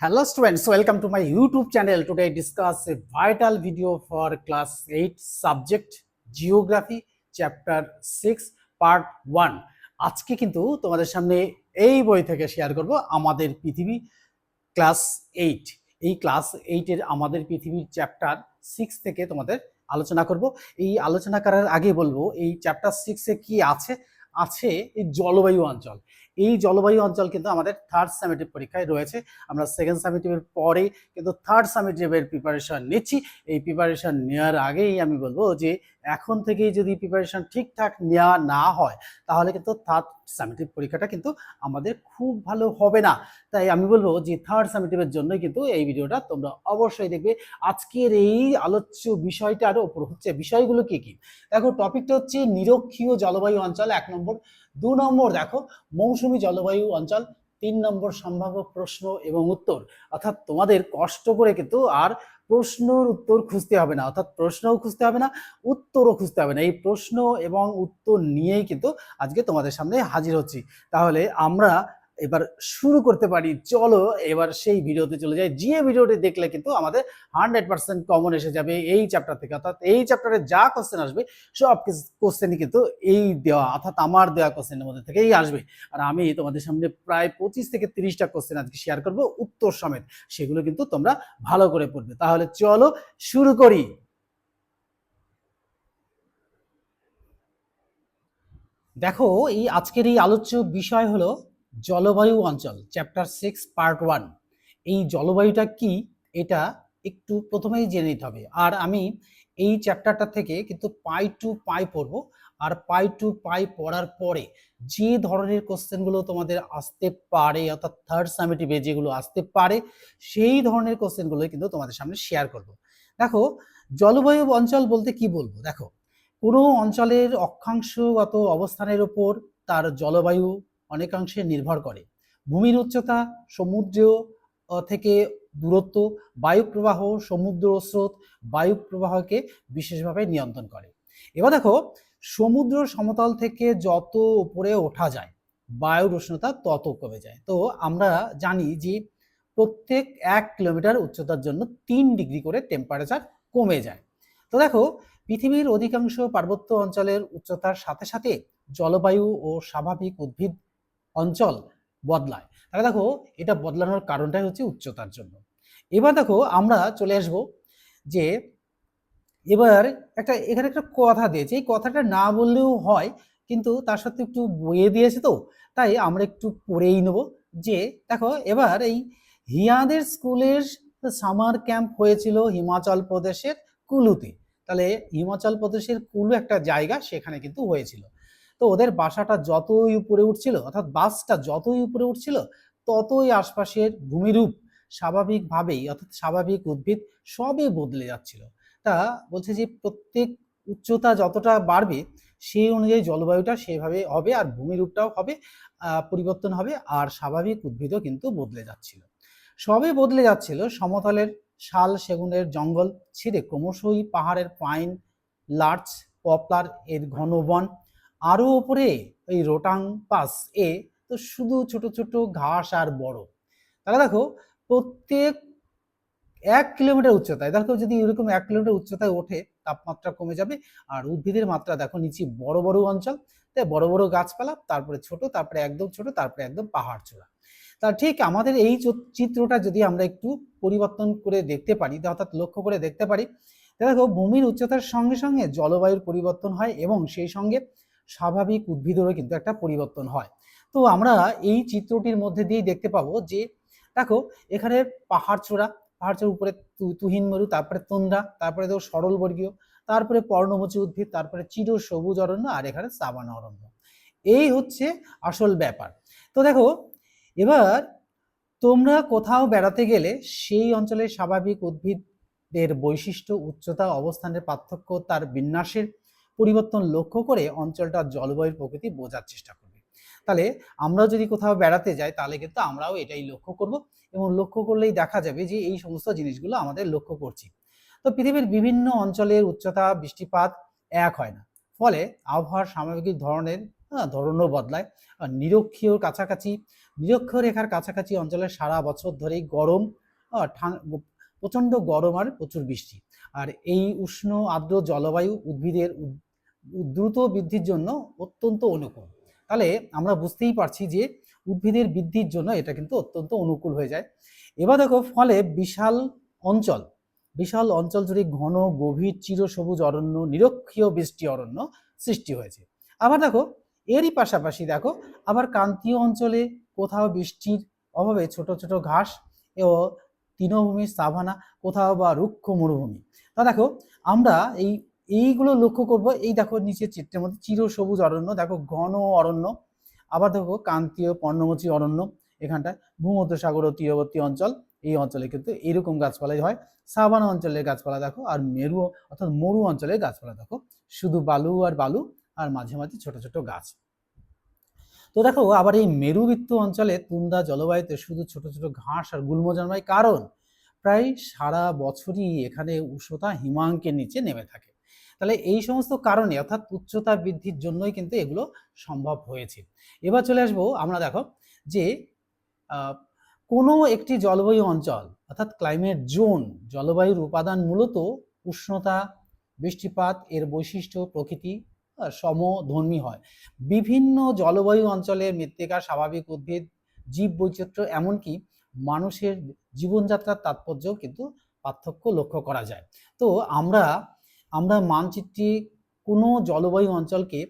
Hello students, welcome to my YouTube channel. Today I discuss a vital video for class 8 subject Geography chapter 6 part 1. আজকে কিন্তু তোমাদের সামনে এই বই থেকে শেয়ার করব আমাদের পৃথিবী ক্লাস 8। এই ক্লাস 8 এর আমাদের পৃথিবীর চ্যাপ্টার 6 থেকে তোমাদের আলোচনা করব। এই আলোচনা করার আগে বলবো এই চ্যাপ্টার 6 এ কি আছে আছে এই জলবায়ু অঞ্চল। এই জলবায়ু অঞ্চল কিন্তু আমাদের থার্ড সামেটিভ পরীক্ষায় রয়েছে। আমরা সেকেন্ড সামেটিভের পরে কিন্তু থার্ড সামেটিভের প্রিপারেশন নিচ্ছি। এই প্রিপারেশন নেওয়ার আগেই আমি বলবো যে এখন থেকেই যদি প্রিপারেশন ঠিকঠাক নেওয়া না হয় তাহলে কিন্তু থার্ড সামেটিভ পরীক্ষাটা কিন্তু আমাদের খুব ভালো হবে না। তাই আমি বলবো যে থার্ড সামেটিভের জন্যই কিন্তু এই ভিডিওটা তোমরা অবশ্যই দেখবে। আজকের এই আলোচ্য বিষয়টার ওপর হচ্ছে বিষয়গুলো কি কি দেখো। টপিকটা হচ্ছে নিরক্ষীয় জলবায়ু অঞ্চল 1 নম্বর, 2 নম্বর দেখো মৌসুমী জলবায়ু অঞ্চল, 3 নম্বর সম্ভাব্য প্রশ্ন এবং উত্তর। অর্থাৎ তোমাদের কষ্ট করে কিন্তু আর প্রশ্নের উত্তর খুঁজতে হবে না, অর্থাৎ প্রশ্নও খুঁজতে হবে না, উত্তরও খুঁজতে হবে না। এই প্রশ্ন এবং উত্তর নিয়েই কিন্তু আজকে তোমাদের সামনে হাজির হচ্ছি। তাহলে আমরা এবার শুরু করতে পারি। চলো এবার সেই ভিডিওতে চলে যাই, যে ভিডিওটি দেখলে কিন্তু আমাদের 100% কমন এসে যাবে এই চ্যাপ্টার থেকে। অর্থাৎ এই চ্যাপ্টারে যা কোশ্চেন আসবে সব কোশ্চেনই কিন্তু এই দেওয়া অর্থাৎ আমার দেওয়া কোশ্চেনের মধ্যে থেকেই আসবে। আর আমি তোমাদের সামনে প্রায় 25 থেকে 30টা কোশ্চেন আজকে শেয়ার করব উত্তর সমেত। সেগুলো কিন্তু তোমরা ভালো করে পড়বে। তাহলে চলো শুরু করি। দেখো এই আজকের এই আলোচ্য বিষয় হলো জলবায়ু অঞ্চল চ্যাপ্টার 6 পার্ট 1। এই জলবায়ুটা কি এটা একটু প্রথমেই জেনে নিতে হবে। আর আমি এই চ্যাপ্টারটা থেকে কিন্তু পাই টু পাই পড়বো। আর পাই টু পাই পড়ার পরে যে ধরনের কোশ্চেনগুলো তোমাদের আসতে পারে অর্থাৎ থার্ড সামেটিভে যেগুলো আসতে পারে সেই ধরনের কোশ্চেনগুলো কিন্তু তোমাদের সামনে শেয়ার করব। দেখো জলবায়ু অঞ্চল বলতে কি বলবো, দেখো কোনো অঞ্চলের অক্ষাংশগত অবস্থানের উপর তার জলবায়ু অনেকাংশে নির্ভর করে। ভূমির উচ্চতা, সমুদ্র থেকে দূরত্ব, বায়ুপ্রবাহ, সমুদ্র স্রোত বায়ুপ্রবাহকে বিশেষভাবে নিয়ন্ত্রণ করে। এবার দেখো সমুদ্র সমতল থেকে যত উপরে ওঠা যায় বায়ুর উষ্ণতা তত কমে যায়। তো আমরা জানি যে প্রত্যেক 1 কিলোমিটার উচ্চতার জন্য 3 ডিগ্রি করে টেম্পারেচার কমে যায়। তো দেখো পৃথিবীর অধিকাংশ পার্বত্য অঞ্চলের উচ্চতার সাথে সাথে জলবায়ু ও স্বাভাবিক উদ্ভিদ অঞ্চল বদলায়। তাহলে দেখো এটা বদলানোর কারণটাই হচ্ছে উচ্চতার জন্য। এবার দেখো আমরা চলে আসব যে এবার এখানে একটা কথা দিয়েছে, এই কথাটা না বললেও হয় কিন্তু তার সাথে একটু বইয়ে দিয়েছে, তো তাই আমরা একটু পড়েই নেব। যে দেখো এবার এই হিয়াদের স্কুলের সামার ক্যাম্প হয়েছিল হিমাচল প্রদেশের কুলুতে। তাহলে হিমাচল প্রদেশের কুলু একটা জায়গা, সেখানে কিন্তু হয়েছিল। তো ওদের বাসাটা যতই উপরে উঠছিল অর্থাৎ বাসটা যতই উপরে উঠছিল ততই আশপাশের ভূমিরূপ স্বাভাবিকভাবেই অর্থাৎ স্বাভাবিক উদ্ভিদ সবই বদলে যাচ্ছিল। তা বলছে যে প্রত্যেক উচ্চতা যতটা বাড়বে সেই অনুযায়ী জলবায়ুটা সেভাবে হবে আর ভূমিরূপটাও হবে পরিবর্তন হবে আর স্বাভাবিক উদ্ভিদও কিন্তু বদলে যাচ্ছিল। সবই বদলে যাচ্ছিল। সমতলের শাল সেগুনের জঙ্গল ছেড়ে ক্রমশই পাহাড়ের পাইন, লার্চ, পপলার এর ঘন বন, আরো উপরে ওই রোটাং পাস এ তো শুধু ছোট ছোট ঘাস আর বরফ। তাহলে দেখো প্রত্যেক 1 কিলোমিটার উচ্চতায় দেখো যদি এরকম 1 কিলোমিটার উচ্চতায় ওঠে তাপমাত্রা কমে যাবে আর উদ্ভিদের মাত্রা দেখো নিচে বড় বড় অঞ্চল, তাই বড় বড় গাছপালা, তারপরে ছোট, তারপরে একদম ছোট, তারপরে একদম পাহাড় চূড়া। তা ঠিক আমাদের এই চিত্রটা যদি আমরা একটু পরিবর্তন করে দেখতে পারি অর্থাৎ লক্ষ্য করে দেখতে পারি, দেখো ভূমির উচ্চতার সঙ্গে সঙ্গে জলবায়ুর পরিবর্তন হয় এবং সেই সঙ্গে স্বাভাবিক উদ্ভিদেরও কিন্তু একটা পরিবর্তন হয়। তো আমরা এই চিত্রটির মধ্যে দিয়েই দেখতে পাবো যে দেখো এখানে পাহাড় চূড়া উপরে তুহিন মরু, তারপরে তুন্দ্রা, তারপরে দেখো সরল বর্গীয়, তারপরে পর্ণমোচী উদ্ভিদ, তারপরে চির সবুজ অরণ্য আর এখানে সাবানা অরণ্য। এই হচ্ছে আসল ব্যাপার। তো দেখো এবার তোমরা কোথাও বেড়াতে গেলে সেই অঞ্চলের স্বাভাবিক উদ্ভিদের বৈশিষ্ট্য, উচ্চতা, অবস্থানের পার্থক্য, তার বিন্যাসের পরিবর্তন লক্ষ্য করে অঞ্চলটার জলবায়ুর প্রকৃতি বোঝার চেষ্টা করবে। তাহলে আমরা যদি কোথাও বেড়াতে যাই তাহলে কিন্তু আমরাও এটাই লক্ষ্য করব এবং লক্ষ্য করলেই দেখা যাবে যে এই সমস্ত জিনিসগুলো আমাদের লক্ষ্য করছি। তো পৃথিবীর বিভিন্ন অঞ্চলের উচ্চতা, বৃষ্টিপাত এক হয় না, ফলে আবহাওয়ার সামগ্রিক ধরনও বদলায়। নিরক্ষীয় কাছাকাছি নিরক্ষরেখার কাছাকাছি অঞ্চলে সারা বছর ধরেই গরম, প্রচণ্ড গরম আর প্রচুর বৃষ্টি। আর এই উষ্ণ আর্দ্র জলবায়ু উদ্ভিদের দ্রুত বৃদ্ধির জন্য অত্যন্ত অনুকূল। তাহলে আমরা বুঝতেই পারছি যে উদ্ভিদের বৃদ্ধির জন্য এটা কিন্তু অত্যন্ত অনুকূল হয়ে যায়। এবার দেখো, ফলে বিশাল অঞ্চল জুড়ে ঘন গভীর চিরসবুজ অরণ্য, নিরক্ষীয় বৃষ্টি অরণ্য সৃষ্টি হয়েছে। আবার দেখো, এরই পাশাপাশি দেখো আবার ক্রান্তীয় অঞ্চলে কোথাও বৃষ্টির অভাবে ছোট ছোট ঘাস ও তৃণভূমি, সাভানা, কোথাও বা রুক্ষ মরুভূমি। তা দেখো, আমরা এইগুলো লক্ষ্য করব। এই দেখো নিচের চিত্রের মধ্যে চিরসবুজ অরণ্য, দেখো ঘন অরণ্য। আবার দেখো ক্রান্তীয় পর্ণমোচী অরণ্য, এখানটায় ভূমধ্যসাগর ও তীরবর্তী অঞ্চল, এই অঞ্চলে কিন্তু এরকম গাছপালাই হয়। সাভানা অঞ্চলের গাছপালা দেখো, আর মেরু অর্থাৎ মরু অঞ্চলের গাছপালা দেখো শুধু বালু আর বালু, আর মাঝে মাঝে ছোট ছোট গাছ। তো দেখো, আবার এই মেরুবৃত্ত অঞ্চলে তুন্দ্রা জলবায়ুতে শুধু ছোট ছোট ঘাস আর গুল্ম জন্মায়, কারণ প্রায় সারা বছরই এখানে উষ্ণতা হিমাঙ্কের নিচে নেমে থাকে। তাহলে এই সমস্ত কারণে অর্থাৎ উচ্চতা বৃদ্ধির জন্যই কিন্তু এগুলো সম্ভব হয়েছে। এবার চলে আসবো আমরা, দেখো যে কোনো একটি জলবায়ু অঞ্চল অর্থাৎ ক্লাইমেট জোন, জলবায়ুর উপাদান মূলত উষ্ণতা, বৃষ্টিপাত, এর বৈশিষ্ট্য, প্রকৃতি সমধর্মী হয়। বিভিন্ন জলবায়ু অঞ্চলে মৃত্তিকা, স্বাভাবিক উদ্ভিদ, জীব বৈচিত্র্য, এমনকি মানুষের জীবনযাত্রার তাৎপর্যও কিন্তু পার্থক্য লক্ষ্য করা যায়। তো আমরা মানচিত্রে কোনো জলবায়ু অঞ্চলকে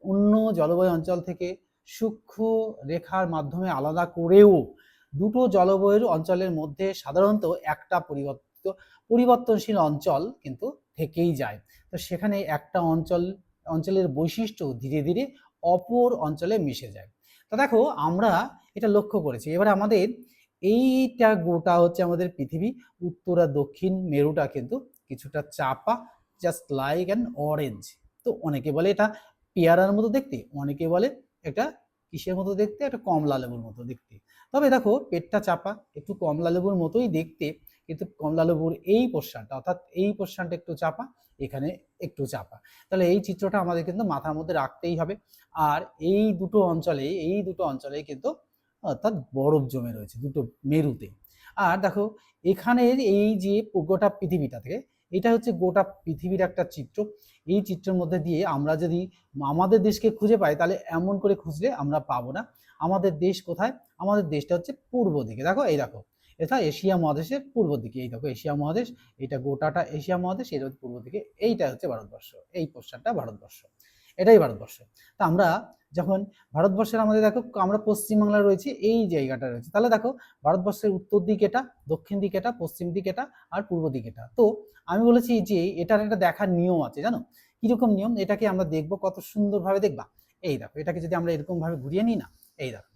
অন্য জলবায়ু অঞ্চল থেকে সূক্ষ্ম রেখার মাধ্যমে আলাদা করেও দুটো জলবায়ুর অঞ্চলের মধ্যে সাধারণত একটা পরিবর্তনশীল অঞ্চল কিন্তু থেকেই যায়। তো সেখানে একটা অঞ্চলের বৈশিষ্ট্য ধীরে ধীরে অপর অঞ্চলে মিশে যায়। তো দেখো, আমরা এটা লক্ষ্য করেছি। এবার আমাদের এইটা গোটা হচ্ছে আমাদের পৃথিবী, উত্তর আর দক্ষিণ মেরুটা কিন্তু কিছুটা চাপা, জাস্ট লাইক অ্যান অরেঞ্জ। তো অনেকে বলে এটা পেয়ারার মতো দেখতে, অনেকে বলে এটা কিসের মতো দেখতে, একটা কমলা লেবুর মতো দেখতে। তবে দেখো, পেটটা চাপা, একটু কমলা লেবুর মতোই দেখতে, কিন্তু কমলা লেবুর এই পোর্শনটা অর্থাৎ এই পোর্শনটা একটু চাপা, এখানে একটু চাপা। তাহলে এই চিত্রটা আমাদের কিন্তু মাথার মধ্যে রাখতেই হবে। আর এই দুটো অঞ্চলে কিন্তু অর্থাৎ বরফ জমে রয়েছে দুটো মেরুতে। আর দেখো, এখানের এই যে গোটা পৃথিবীটা থেকে, এটা হচ্ছে গোটা পৃথিবীর একটা চিত্র। এই চিত্রের মধ্যে দিয়ে আমরা যদি আমাদের দেশকে খুঁজে পাই, তাহলে এমন করে খুঁজলে আমরা পাবো না। আমাদের দেশ কোথায়? আমাদের দেশটা হচ্ছে পূর্ব দিকে। দেখো, এই দেখো, এটা এশিয়া মহাদেশের পূর্ব দিকে। এই দেখো এশিয়া মহাদেশ, এটা গোটাটা এশিয়া মহাদেশ, এটা হচ্ছে পূর্ব দিকে, এইটা হচ্ছে ভারতবর্ষ, এই পোর্শনটা ভারতবর্ষ, এটাই ভারতবর্ষ। তা আমরা যখন ভারতবর্ষের আমাদের দেখো, আমরা পশ্চিমবাংলা রয়েছে, এই জায়গাটা রয়েছে। তাহলে দেখো, ভারতবর্ষের উত্তর দিক এটা, দক্ষিণ দিক এটা, পশ্চিম দিক এটা, আর পূর্ব দিক এটা। তো আমি বলেছি যে এটার একটা দেখার নিয়ম আছে, জানো কিরকম নিয়ম? এটাকে আমরা দেখবো কত সুন্দরভাবে, দেখবা। এই দেখো, এটাকে যদি আমরা এরকম ভাবে ঘুরিয়ে নিই না, এই দেখো,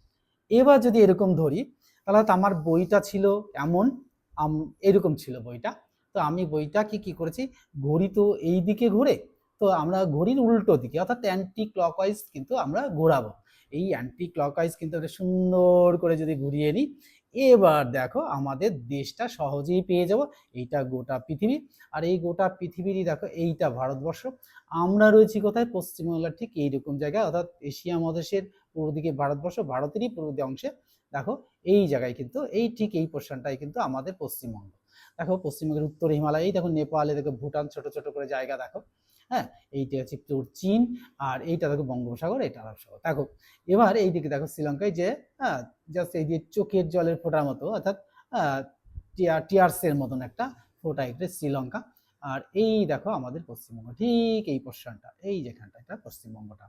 এবার যদি এরকম ধরি, তাহলে আমার বইটা ছিল এমন, এরকম ছিল বইটা। তো আমি বইটা কি করেছি, ঘড়ি তো এই দিকে ঘুরে, তো আমরা ঘড়ির উল্টো দিকে অর্থাৎ অ্যান্টি ক্লকওয়াইজ কিন্তু আমরা ঘোরাবো। এই অ্যান্টি ক্লকওয়াইজ কিন্তু সুন্দর করে যদি ঘুরিয়ে নিই, এবার দেখো আমাদের দেশটা সহজেই পেয়ে যাব। এইটা গোটা পৃথিবী, আর এই গোটা পৃথিবীরই দেখো এইটা ভারতবর্ষ। আমরা রয়েছি কোথায়? পশ্চিমবাংলার ঠিক এইরকম জায়গায়, অর্থাৎ এশিয়া মহাদেশের পূর্ব দিকে ভারতবর্ষ, ভারতেরই পূর্ব অংশে দেখো এই জায়গায় কিন্তু এই ঠিক এই পোর্শনটাই কিন্তু আমাদের পশ্চিমবঙ্গ। দেখো, পশ্চিমবঙ্গের উত্তর হিমালয়, এই দেখো নেপালে, দেখো ভুটান, ছোট ছোট করে জায়গা দেখো। হ্যাঁ, এইটা হচ্ছে চীন, আর এইটা দেখো বঙ্গোপসাগর, এটা আরব সাগর। দেখো, এবার এইদিকে দেখো শ্রীলঙ্কায় যে জাস্ট এই যে চোখের জলের ফোঁটার মতো, অর্থাৎ টিয়ার্সের মতন একটা ফোঁটা, এটা শ্রীলঙ্কা। আর এই দেখো আমাদের পশ্চিমবঙ্গ, ঠিক এই পোর্শনটা, এই যেখানটা, এটা পশ্চিমবঙ্গটা।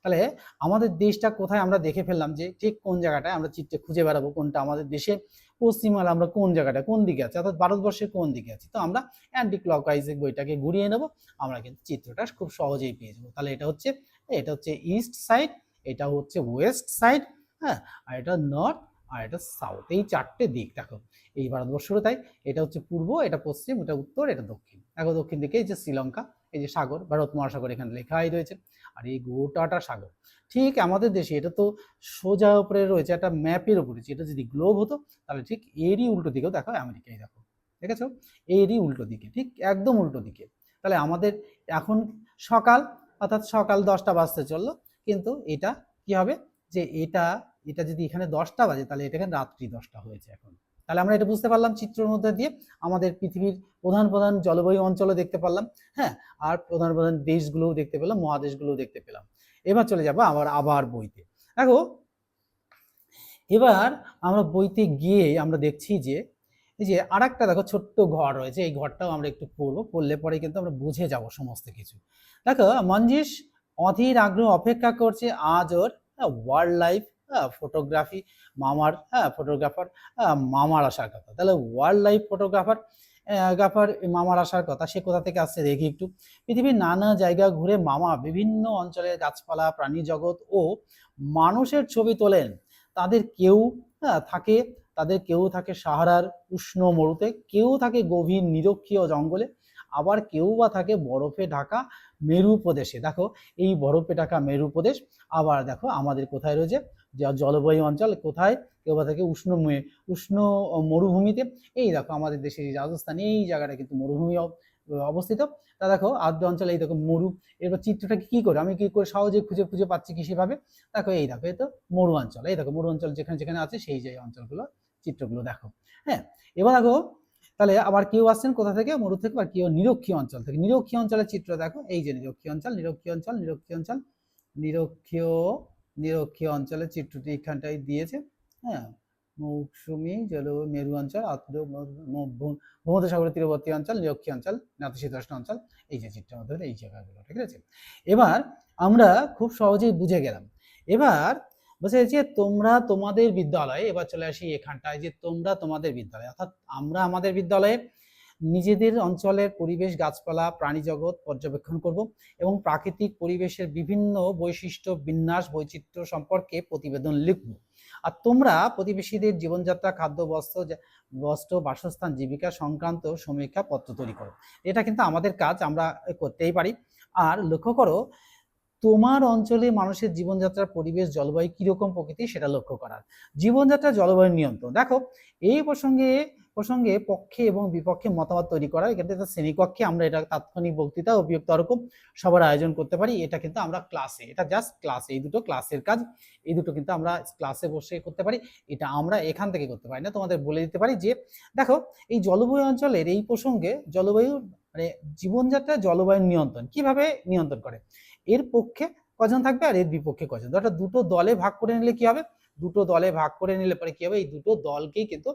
তাহলে আমাদের দেশটা কোথায় আমরা দেখে ফেললাম, যে ঠিক কোন জায়গাটায় আমরা চিত্রে খুঁজে বেড়াবো কোনটা আমাদের দেশে পশ্চিমবাংলা, আমরা কোন জায়গাটা কোন দিকে আছে, অর্থাৎ ভারতবর্ষের কোন দিকে আছে। তো আমরা অ্যান্টি ক্লকওয়াইজ বইটাকে ঘুরিয়ে নেব, আমরা কিন্তু চিত্রটা খুব সহজেই পেয়ে যাবো। তাহলে এটা হচ্ছে ইস্ট সাইড, এটা হচ্ছে ওয়েস্ট সাইড, হ্যাঁ, আর এটা নর্থ, আর এটা সাউথ। এই চারটে দিক দেখো এই ভারতবর্ষেরও তাই। এটা হচ্ছে পূর্ব, এটা পশ্চিম, এটা উত্তর, এটা দক্ষিণ। দেখো দক্ষিণ দিকে এই যে শ্রীলঙ্কা, এই যে সাগর, ভারত মহাসাগর এখানে লেখাই রয়েছে, আর এই গোটাটা সাগর। ঠিক আমাদের দেশে এটা তো সোজা উপরে রয়েছে, একটা ম্যাপের উপরে, এটা যদি গ্লোব হতো তাহলে ঠিক এরই উল্টো দিকেও দেখো আমেরিকায়, দেখো দেখেছো, এরই উল্টো দিকে, ঠিক একদম উল্টো দিকে। তাহলে আমাদের এখন সকাল, অর্থাৎ সকাল 10টা বাজতে চললো, কিন্তু এটা কি হবে, যে এটা এটা যদি এখানে 10টা বাজে তাহলে এটা এখানে রাত্রি 10টা হয়েছে এখন। তাহলে আমরা এটা বুঝতে পারলাম চিত্রের মধ্যে দিয়ে, আমাদের পৃথিবীর প্রধান প্রধান জলবায়ু অঞ্চলও দেখতে পারলাম, হ্যাঁ, আর প্রধান প্রধান দেশগুলোও দেখতে পেলাম, মহাদেশগুলোও দেখতে পেলাম। এবার চলে যাবো আবার বইতে। দেখো এবার আমরা বইতে গিয়ে আমরা দেখছি যে এই যে আর একটা দেখো ছোট্ট ঘর রয়েছে, এই ঘরটাও আমরা একটু পড়বো, পড়লে পরে কিন্তু আমরা বুঝে যাব সমস্ত কিছু। দেখো মঞ্জিস অধীর আগ্রহ অপেক্ষা করছে আজ ওর ওয়াইল্ড লাইফ ফটোগ্রাফি ফটোগ্রাফার মামার আসার কথা। তাহলে ওয়াইল্ড লাইফ ফটোগ্রাফার মামার আসার কথা, সে কোথা থেকে আসছে দেখি একটু। পৃথিবীর নানা জায়গা ঘুরে মামা বিভিন্ন অঞ্চলের গাছপালা, প্রাণী জগৎ ও মানুষের ছবি তোলেন। তাদের কেউ থাকে সাহারার উষ্ণ মরুতে, কেউ থাকে গভীর নিরক্ষীয় জঙ্গলে, আবার কেউ বা থাকে বরফে ঢাকা মেরু প্রদেশে। দেখো এই বরফে ঢাকা মেরু প্রদেশ, আবার দেখো আমাদের কোথায় রয়েছে জলবায়ু অঞ্চল, কোথায় কেউ বা থাকে উষ্ণ মরুভূমিতে। এই দেখো আমাদের দেশের রাজস্থান, এই জায়গাটা কিন্তু মরুভূমি অবস্থিত। তা দেখো আর্দ্র অঞ্চলে এই দেখো মরু। এবার চিত্রটা কি করে আমি কি করে সহজে খুঁজে পাচ্ছি কি সেভাবে, দেখো এই দেখো এই তো মরু অঞ্চল, এই দেখো মরু অঞ্চল যেখানে যেখানে আছে সেই যে অঞ্চলগুলো চিত্রগুলো দেখো। হ্যাঁ, এবার দেখো তাহলে আবার কেউ আসছেন কোথা থেকে, মরু থেকে, আর কেউ নিরক্ষীয় অঞ্চল থেকে। নিরক্ষীয় অঞ্চলের চিত্র দেখো, এই যে নিরক্ষীয় অঞ্চলের চিত্রটি এখানটাই দিয়েছে। হ্যাঁ, মৌসুমী জল মেরু অঞ্চল, ভূমধ্যসাগরের তীরবর্তী অঞ্চল, নিরক্ষীয় অঞ্চল, নাতিশীতোষ্ণ অঞ্চল, এই যে চিত্রের মধ্যে এই জায়গাগুলো, ঠিক আছে। এবার আমরা খুব সহজেই বুঝে গেলাম। এবার বলছে যে তোমরা তোমাদের বিদ্যালয়ে, এবার চলে আসি এখানটায় যে তোমরা তোমাদের বিদ্যালয়ে, অর্থাৎ আমরা আমাদের বিদ্যালয়ে নিজেদের অঞ্চলের পরিবেশ, গাছপালা, প্রাণী জগৎ পর্যবেক্ষণ করব এবং প্রাকৃতিক পরিবেশের বিভিন্ন বৈশিষ্ট্য, বিন্যাস, বৈচিত্র্য সম্পর্কে প্রতিবেদন লিখব। আর তোমরা প্রতিবেশীদের জীবনযাত্রা, খাদ্য, বস্ত্র, বাসস্থান, জীবিকা সংক্রান্ত সমীক্ষা পত্র তৈরি করো। এটা কিন্তু আমাদের কাজ, আমরা করতেই পারি। আর লক্ষ্য করো তোমার অঞ্চলে মানুষের জীবনযাত্রার পরিবেশ, জলবায়ু কিরকম প্রকৃতি সেটা লক্ষ্য করার। জীবনযাত্রা, জলবায়ু নিয়ন্ত্রণ, দেখো এই প্রসঙ্গে পক্ষে এবং বিপক্ষে মতামত তৈরি করা। এখানে শ্রেণীকক্ষে আমরা এটা তাৎক্ষণিক বক্তৃতা, উপযুক্ত তর্ক সবার আয়োজন করতে পারি। এটা কিন্তু আমরা ক্লাসে, এটা জাস্ট ক্লাসে, এই দুটো ক্লাসের কাজ, এই দুটো কিন্তু আমরা ক্লাসে বসে করতে পারি। এটা আমরা এখান থেকে করতে পারি না, তোমাদের বলে দিতে পারি যে দেখো এই জলবায়ু অঞ্চলের এই প্রসঙ্গে জলবায়ু মানে জীবনযাত্রা, জলবায়ু নিয়ন্ত্রণ কিভাবে নিয়ন্ত্রণ করে, এর পক্ষে কজন থাকবে আর এর বিপক্ষে কজন। ধরো দুটো দলে ভাগ করে নিলে কি হবে, দুটো দলে ভাগ করে নিলে পরে কি হবে, এই দুটো দলকেই কিন্তু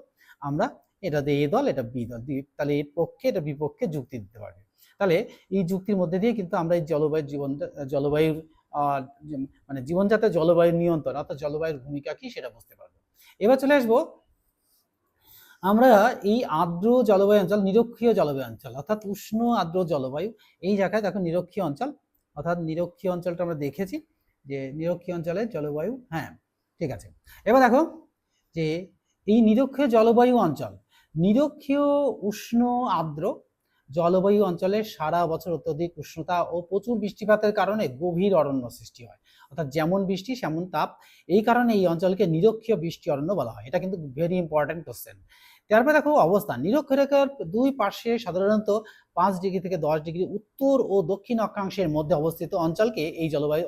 আমরা এটা দিয়ে এ দল, এটা বি দল, তাহলে এর পক্ষে এটা বিপক্ষে যুক্তি দিতে পারবে। তাহলে এই যুক্তির মধ্যে দিয়ে কিন্তু আমরা এই জলবায়ুর মানে জীবনযাত্রা, জলবায়ু নিয়ন্ত্রণ অর্থাৎ জলবায়ুর ভূমিকা কি সেটা বুঝতে পারবো। এবার চলে আসবো আমরা এই আর্দ্র জলবায়ু অঞ্চল, নিরক্ষীয় জলবায়ু অঞ্চল অর্থাৎ উষ্ণ আর্দ্র জলবায়ু, এই জায়গায় দেখো নিরক্ষীয় অঞ্চল, অর্থাৎ নিরক্ষীয় অঞ্চলটা আমরা দেখেছি যে নিরক্ষীয় অঞ্চলের জলবায়ু, হ্যাঁ ঠিক আছে। এবার দেখো যে এই নিরক্ষীয় জলবায়ু অঞ্চল, নিরক্ষীয় উষ্ণ আর্দ্র জলবায়ু অঞ্চলে সারা বছর অত্যধিক উষ্ণতা ও প্রচুর বৃষ্টিপাতের কারণে গভীর অরণ্য সৃষ্টি হয়, অর্থাৎ যেমন বৃষ্টি সেমন তাপ। এই কারণে এই অঞ্চলকে নিরক্ষীয় বৃষ্টি অরণ্য বলা হয়। এটা কিন্তু ভেরি ইম্পর্টেন্ট কোশ্চেন। তারপরে দেখো অবস্থান, নিরক্ষরেখার দুই পাশে সাধারণত 5 ডিগ্রি থেকে 10 ডিগ্রি উত্তর ও দক্ষিণ অক্ষাংশের মধ্যে অবস্থিত অঞ্চলকে এই জলবায়ু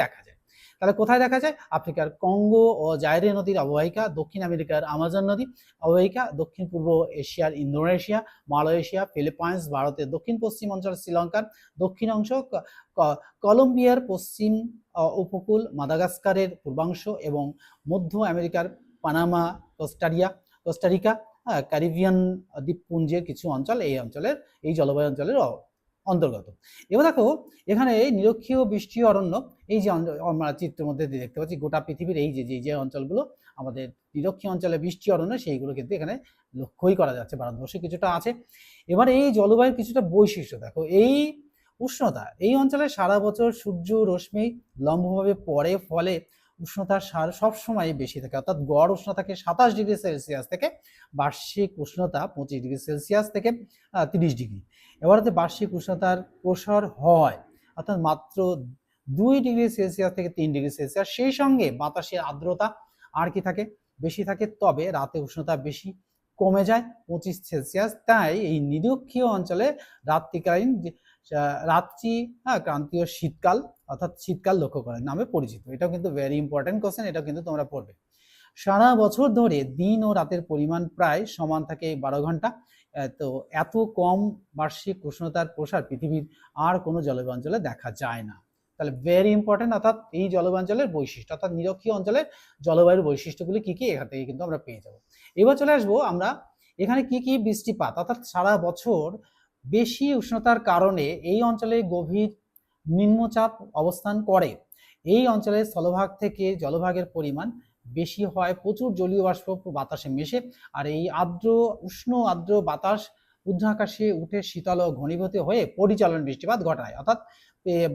দেখা যায়। তাহলে কোথায় দেখা যায়, আফ্রিকার কঙ্গো ও জাইরে নদীর অববাহিকা, দক্ষিণ আমেরিকার আমাজন নদী অববাহিকা, দক্ষিণ পূর্ব এশিয়ার ইন্দোনেশিয়া, মালয়েশিয়া, ফিলিপাইন্স, ভারতের দক্ষিণ পশ্চিম অঞ্চল, শ্রীলঙ্কার দক্ষিণ অংশ, কলম্বিয়ার পশ্চিম উপকূল, মাদাগাস্কারের পূর্বাংশ এবং মধ্য আমেরিকার পানামা, কোস্টারিকা, ক্যারিবিয়ান দ্বীপপুঞ্জের কিছু অঞ্চল এই জলবায়ু অঞ্চলের অন্তর্গত। এবার দেখো এখানে নিরক্ষীয় বৃষ্টি অরণ্য, এই যে আমরা চিত্রের মধ্যে দেখতে পাচ্ছি গোটা পৃথিবীর এই যে অঞ্চলগুলো আমাদের নিরক্ষীয় অঞ্চলে বৃষ্টি অরণ্য, সেইগুলো কিন্তু এখানে লক্ষ্যই করা যাচ্ছে, ভারতবর্ষে কিছুটা আছে। এবার এই জলবায়ুর কিছুটা বৈশিষ্ট্য দেখো, এই উষ্ণতা এই অঞ্চলে সারা বছর সূর্য রশ্মি লম্বভাবে পড়ে, ফলে উষ্ণতার সার সবসময় বেশি থাকে, অর্থাৎ গড় উষ্ণতা থাকে 27 ডিগ্রি সেলসিয়াস থেকে বার্ষিক উষ্ণতা 25 ডিগ্রি সেলসিয়াস থেকে 30 ডিগ্রি। এবার হচ্ছে বার্ষিক উষ্ণতার প্রসার হয় অর্থাৎ মাত্র 2 ডিগ্রি সেলসিয়াস থেকে 3 ডিগ্রি সেলসিয়াস। সেই সঙ্গে বাতাসের আর্দ্রতা আর কি থাকে, বেশি থাকে, তবে রাতে উষ্ণতা বেশি কমে যায় 25°C। তাই এই নিরক্ষীয় অঞ্চলে রাত্রিকালীন রাত্রি ক্রান্তীয় শীতকাল অর্থাৎ শীতকাল লক্ষ্য করেন নামে পরিচিত। এটাও কিন্তু ভেরি ইম্পর্টেন্ট কোশ্চেন, এটাও কিন্তু তোমরা পড়বে। সারা বছর ধরে দিন ও রাতের পরিমাণ প্রায় সমান থাকে 12 ঘন্টা। তো এত কম বার্ষিক উষ্ণতার প্রসার পৃথিবীর আর কোনো জলবায়ু অঞ্চলে দেখা যায় না। তাহলে ভেরি ইম্পর্টেন্ট, অর্থাৎ এই জলবায়ু অঞ্চলের বৈশিষ্ট্য অর্থাৎ নিরক্ষীয় অঞ্চলের জলবায়ুর বৈশিষ্ট্যগুলি কি কি এখান থেকে কিন্তু আমরা পেয়ে যাব। এবার চলে আসবো আমরা এখানে কি কি বৃষ্টিপাত, অর্থাৎ সারা বছর বেশি উষ্ণতার কারণে এই অঞ্চলে গভীর নিম্নচাপ অবস্থান করে। এই অঞ্চলের স্থলভাগ থেকে জলভাগের পরিমাণ বেশি হয়, প্রচুর জলীয় বাষ্প বাতাসে মেশে, আর এই উষ্ণ আর্দ্র বাতাস ঊর্ধ্বাকাশে উঠে শীতল ও ঘনীভূত হয়ে পরিচালন বৃষ্টিপাত ঘটায়। অর্থাৎ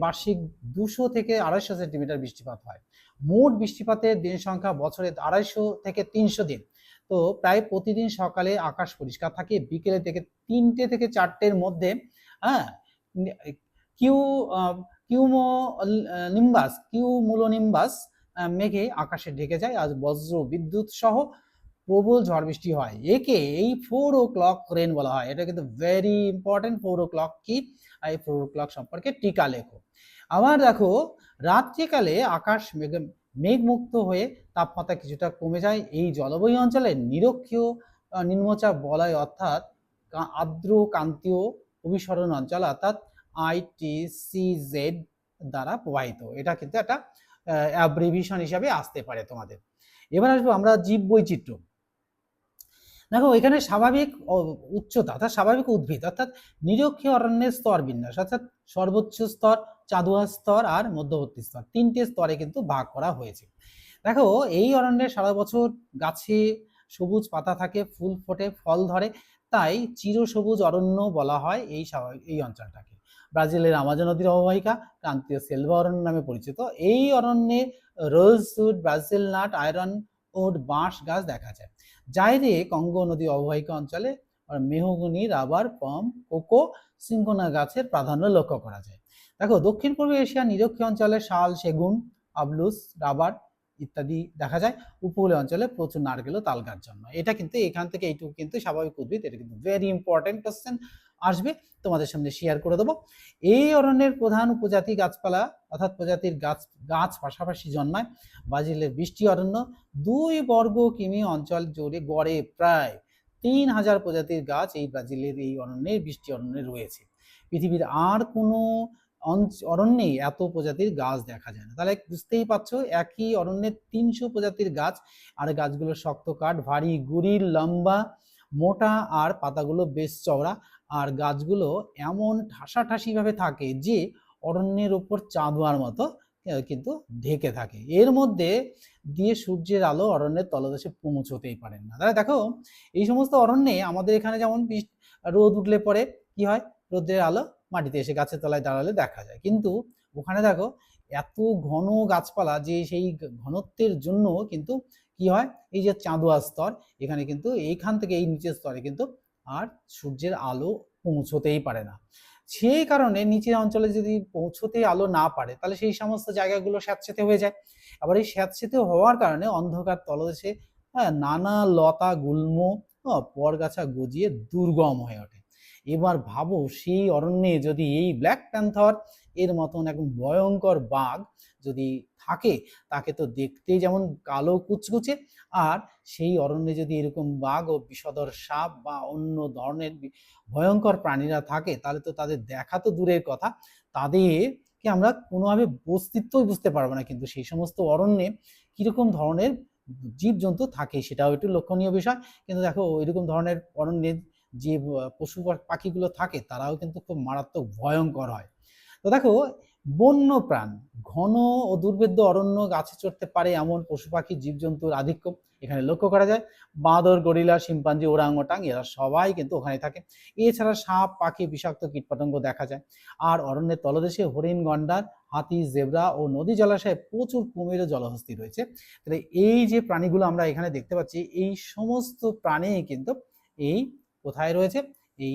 বার্ষিক 200 থেকে 250 সেন্টিমিটার বৃষ্টিপাত হয়। মোট বৃষ্টিপাতের দিন সংখ্যা বছরে 250 থেকে 300 দিন। তো প্রায় প্রতিদিন সকালে আকাশ পরিষ্কার থাকে, বিকেলে থেকে 3টে থেকে 4টের মধ্যে কিউমুলোনিম্বাস মেঘে আকাশে ঢেকে যায়, আজ বজ্র বিদ্যুৎ সহ প্রবল ঝড় বৃষ্টি হয়। একে এই 4 o'clock রেন বলা হয়। এটা কিন্তু ভেরি ইম্পর্টেন্ট। 4 o'clock কি, এই 4 o'clock সম্পর্কে টিকা লেখো। আবার দেখো রাত্রিকালে আকাশ মেঘমুক্ত হয়ে তাপমাত্রা কিছুটা কমে যায়। এই জলবায়ু অঞ্চলে নিরক্ষীয় নিম্নচাপ বলয় অর্থাৎ আর্দ্র ক্রান্তীয় অভিসরণ অঞ্চল অর্থাৎ ITCZ দ্বারা প্রবাহিত। এটা কিন্তু একটা অ্যাব্রিভিয়েশন হিসাবে আসতে পারে তোমাদের। এবার আসবো আমরা জীব বৈচিত্র্য। দেখো এখানে স্বাভাবিক উচ্চতা অর্থাৎ স্বাভাবিক উদ্ভিদ অর্থাৎ নিরক্ষীয় অরণ্যের স্তর বিন্যাস অর্থাৎ সর্বোচ্চ স্তর, চাঁদুয়া স্তর আর মধ্যবর্তী স্তর, 3টে স্তরে কিন্তু ভাগ করা হয়েছে। দেখো এই অরণ্যে সারা বছর গাছে সবুজ পাতা থাকে, ফুল ফোটে, ফল ধরে, তাই চিরসবুজ অরণ্য বলা হয় এই অঞ্চলটাকে। ব্রাজিলের আমাজন নদীর অববাহিকা ক্রান্তীয় সেলভা অরণ্য নামে পরিচিত। এই অরণ্যে rosewood, Brazil nut, iron wood, বাঁশ গাছ দেখা যায়। জাইরে কঙ্গো নদী অববাহিকা অঞ্চলে mahogany, rubber, palm, cocoa, cinchona গাছের প্রাধান্য লক্ষ্য করা যায়। দেখো দক্ষিণ পূর্ব এশিয়া নিরক্ষীয় অঞ্চলে শাল, সেগুন, আবলুস, রাবার ইত্যাদি দেখা যায়। উপকূলীয় অঞ্চলে প্রচুর নারকেল ও তাল গাছ জন্মায়। এটা কিন্তু এখান থেকে এইটুকু কিন্তু স্বাভাবিক উদ্ভিদ। এটা কিন্তু ভেরি ইম্পর্টেন্ট কোশ্চেন আসবে, তোমাদের সামনে শেয়ার করে দেবো। এই অরণ্যের প্রধান উপজাতি গাছপালা অর্থাৎ প্রজাতির গাছ পাশাপাশি জন্মায়। ব্রাজিলের বৃষ্টি অরণ্য 2 বর্গ কিমি অঞ্চল জুড়ে গড়ে প্রায় 3000 প্রজাতির গাছ এই ব্রাজিলের এই অরণ্যের বৃষ্টি অরণ্যে রয়েছে। পৃথিবীর আর কোনো অরণ্যে এত প্রজাতির গাছ দেখা যায় না। তাহলে বুঝতেই পারছো একই অরণ্যে 300 প্রজাতির গাছ, আর গাছগুলো শক্ত কাঠ, ভারী গুড়ি, লম্বা মোটা, আর পাতাগুলো বেশ চওড়া, আর গাছগুলো এমন ঠাসাঠাসি ভাবে থাকে যে অরণ্যের উপর চাঁদোয়ার মতো কিন্তু ঢেকে থাকে। এর মধ্যে দিয়ে সূর্যের আলো অরণ্যের তলদেশে পৌঁছতেই পারে না। তাহলে দেখো এই সমস্ত অরণ্যে আমাদের এখানে যেমন রোদ উঠলে পরে কি হয়, রোদের আলো মাটিতে এসে গাছের তলায় দাঁড়ালে দেখা যায়, কিন্তু ওখানে দেখো এত ঘন গাছপালা যে সেই ঘনত্বের জন্য কিন্তু কি হয়, এই যে চাঁদোয়া স্তর এখানে কিন্তু এইখান থেকে এই নিচের স্তরে কিন্তু আর সূর্যের আলো পৌঁছতেই পারে না। সেই কারণে নিচের অঞ্চলে যদি পৌঁছতে আলো না পারে তাহলে সেই সমস্ত জায়গাগুলো স্যাঁতসেঁতে হয়ে যায়। আবার এই স্যাঁতসেঁতে হওয়ার কারণে অন্ধকার তলদেশে নানা লতা গুল্ম পরগাছা গজিয়ে দুর্গম হয়ে ওঠে। এবার ভাবো সেই অরণ্যে যদি এই ব্ল্যাক প্যান্থর এর মতন একদম ভয়ঙ্কর বাঘ যদি থাকে, তাকে তো দেখতেই যেমন কালো কুচকুচে, আর সেই অরণ্যে যদি এরকম বাঘ ও বিষধর সাপ বা অন্য ধরনের ভয়ঙ্কর প্রাণীরা থাকে তাহলে তো তাদের দেখা তো দূরের কথা, তাদেরকে আমরা কোনোভাবে অস্তিত্বই বুঝতে পারবো না। কিন্তু সেই সমস্ত অরণ্যে কিরকম ধরনের জীবজন্তু থাকে সেটাও একটু লক্ষণীয় বিষয়। কিন্তু দেখো এরকম ধরনের অরণ্যে যে পশু পাখিগুলো থাকে তারাও কিন্তু খুব মারাত্মক ভয়ঙ্কর হয়। তো দেখো বন্য প্রাণ, ঘন ও দুর্ভেদ্য অরণ্য, গাছে চড়তে পারে এমন পশু পাখি জীবজন্তুর আধিক্য এখানে লক্ষ্য করা যায়। বাঁদর, গরিলা, শিম্পাঞ্জি, ওরাংওটাং এরা সবাই কিন্তু ওখানে থাকে। এছাড়া সাপ, পাখি, বিষাক্ত কীটপতঙ্গ দেখা যায়। আর অরণ্যের তলদেশে হরিণ, গন্ডার, হাতি, জেব্রা ও নদী জলাশয়ে প্রচুর কুমির ও জলহস্তী রয়েছে। তাহলে এই যে প্রাণীগুলো আমরা এখানে দেখতে পাচ্ছি এই সমস্ত প্রাণী কিন্তু এই কোথায় রয়েছে, এই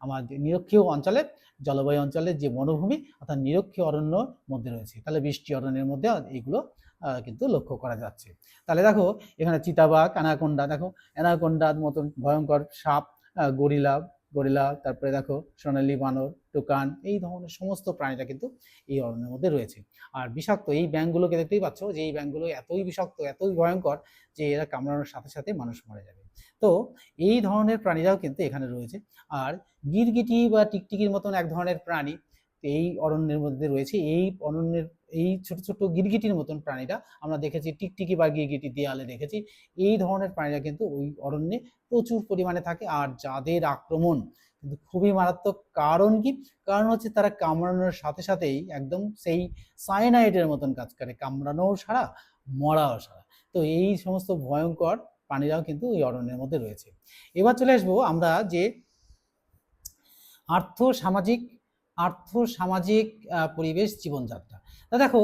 আমার নিরক্ষীয় অঞ্চলে জলবায়ু অঞ্চলের যে বনভূমি অর্থাৎ নিরক্ষীয় অরণ্যর মধ্যে রয়েছে। তাহলে বৃষ্টি অরণ্যের মধ্যে এইগুলো কিন্তু লক্ষ্য করা যাচ্ছে। তাহলে দেখো এখানে চিতাবাঘ, অ্যানাকোন্ডা, দেখো অ্যানাকোন্ডার মতন ভয়ঙ্কর সাপ, গরিলা, তারপরে দেখো সোনালী বানর, টোকান, এই ধরনের সমস্ত প্রাণীরা কিন্তু এই অরণ্যের মধ্যে রয়েছে। আর বিষাক্ত এই ব্যাঙগুলোকে দেখতেই পাচ্ছ যে এই ব্যাঙগুলো এতই বিষাক্ত, এতই ভয়ঙ্কর যে এরা কামড়ানোর সাথে সাথে মানুষ মারা যাবে। তো এই ধরনের প্রাণীরাও কিন্তু এখানে রয়েছে। আর গিরগিটি বা টিকটিকির মতন এক ধরনের প্রাণী এই অরণ্যের মধ্যে রয়েছে। এই অরণ্যের এই ছোট ছোট গিরগিটির মতন প্রাণীরা আমরা দেখেছি, টিকটিকি বা গিরগিটি দেয়ালে দেখেছি। এই ধরনের প্রাণীরা কিন্তু ওই অরণ্যে প্রচুর পরিমাণে থাকে, আর যাদের আক্রমণ কিন্তু খুবই মারাত্মক। কারণ কি? কারণ হচ্ছে তারা কামড়ানোর সাথে সাথেই একদম সেই সায়ানাইডের মতন কাজ করে, কামড়ানোও সারা, মরাও সারা। তো এই সমস্ত ভয়ঙ্কর প্রাণীরাও কিন্তু ওই অরণ্যের মধ্যে রয়েছে। এবার চলে আসবো আমরা যে আর্থ সামাজিক পরিবেশ জীবনযাত্রা। তা দেখো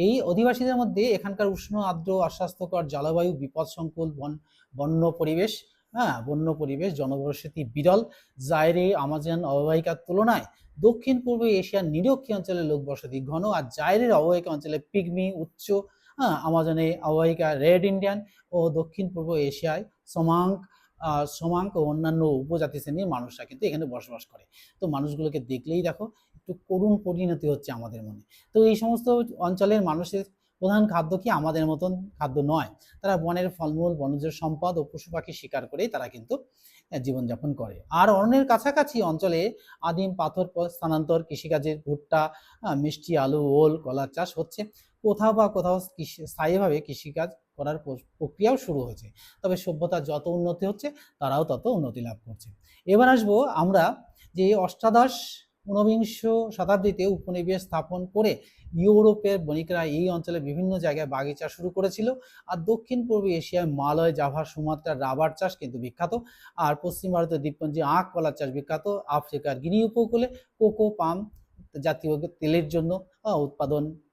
এই অধিবাসীদের মধ্যে এখানকার উষ্ণ আর্দ্র অস্বাস্থ্যকর জলবায়ু, বিপদসংকুল বন্য পরিবেশ, বন্য পরিবেশ, জনবসতি বিরল, জাইরে আমাজন অববাহিকার তুলনায় দক্ষিণ পূর্ব এশিয়ার নিরক্ষীয় অঞ্চলের লোকবসতি ঘন, আর জাইরের অববাহিকা অঞ্চলে পিগমি, উচ্চ আমাজনে অববাহিকা রেড ইন্ডিয়ান ও দক্ষিণ পূর্ব এশিয়ায় সোমাঙ্ক ও অন্যান্য উপজাতি শ্রেণীর মানুষরা কিন্তু এখানে বসবাস করে। তো মানুষগুলোকে দেখলেই দেখো একটু করুণ পরিণতি হচ্ছে আমাদের মনে। তো এই সমস্ত অঞ্চলের মানুষের প্রধান খাদ্য কি? আমাদের মতন খাদ্য নয়। তারা বনের ফলমূল, বনজ সম্পদ ও পশু পাখি শিকার করেই তারা কিন্তু জীবনযাপন করে। আর অরণ্যের কাছাকাছি অঞ্চলে আদিম পাথর স্থানান্তর, কৃষিকাজের ভুট্টা, মিষ্টি আলু, ওল, কলার চাষ হচ্ছে। কোথাও বা কোথাও স্থায়ীভাবে কৃষিকাজ করার প্রক্রিয়াও শুরু হয়েছে। তবে সভ্যতার যত উন্নতি হচ্ছে তারাও তত উন্নতি লাভ করছে। এবার আসবো আমরা যে অষ্টাদশ ঊনবিংশ শতাব্দীতে উপনিবেশ স্থাপন করে ইউরোপের বণিকরা এই অঞ্চলে বিভিন্ন জায়গায় বাগিচা শুরু করেছিল। আর দক্ষিণ পূর্ব এশিয়ায় মালয়, জাভা, সুমাত্রার রাবার চাষ কিন্তু বিখ্যাত। আর পশ্চিম ভারতের দ্বীপপুঞ্জে আখ, কলার চাষ বিখ্যাত। আফ্রিকার গিনি উপকূলে কোকো, পাম জাতীয় তেলের জন্য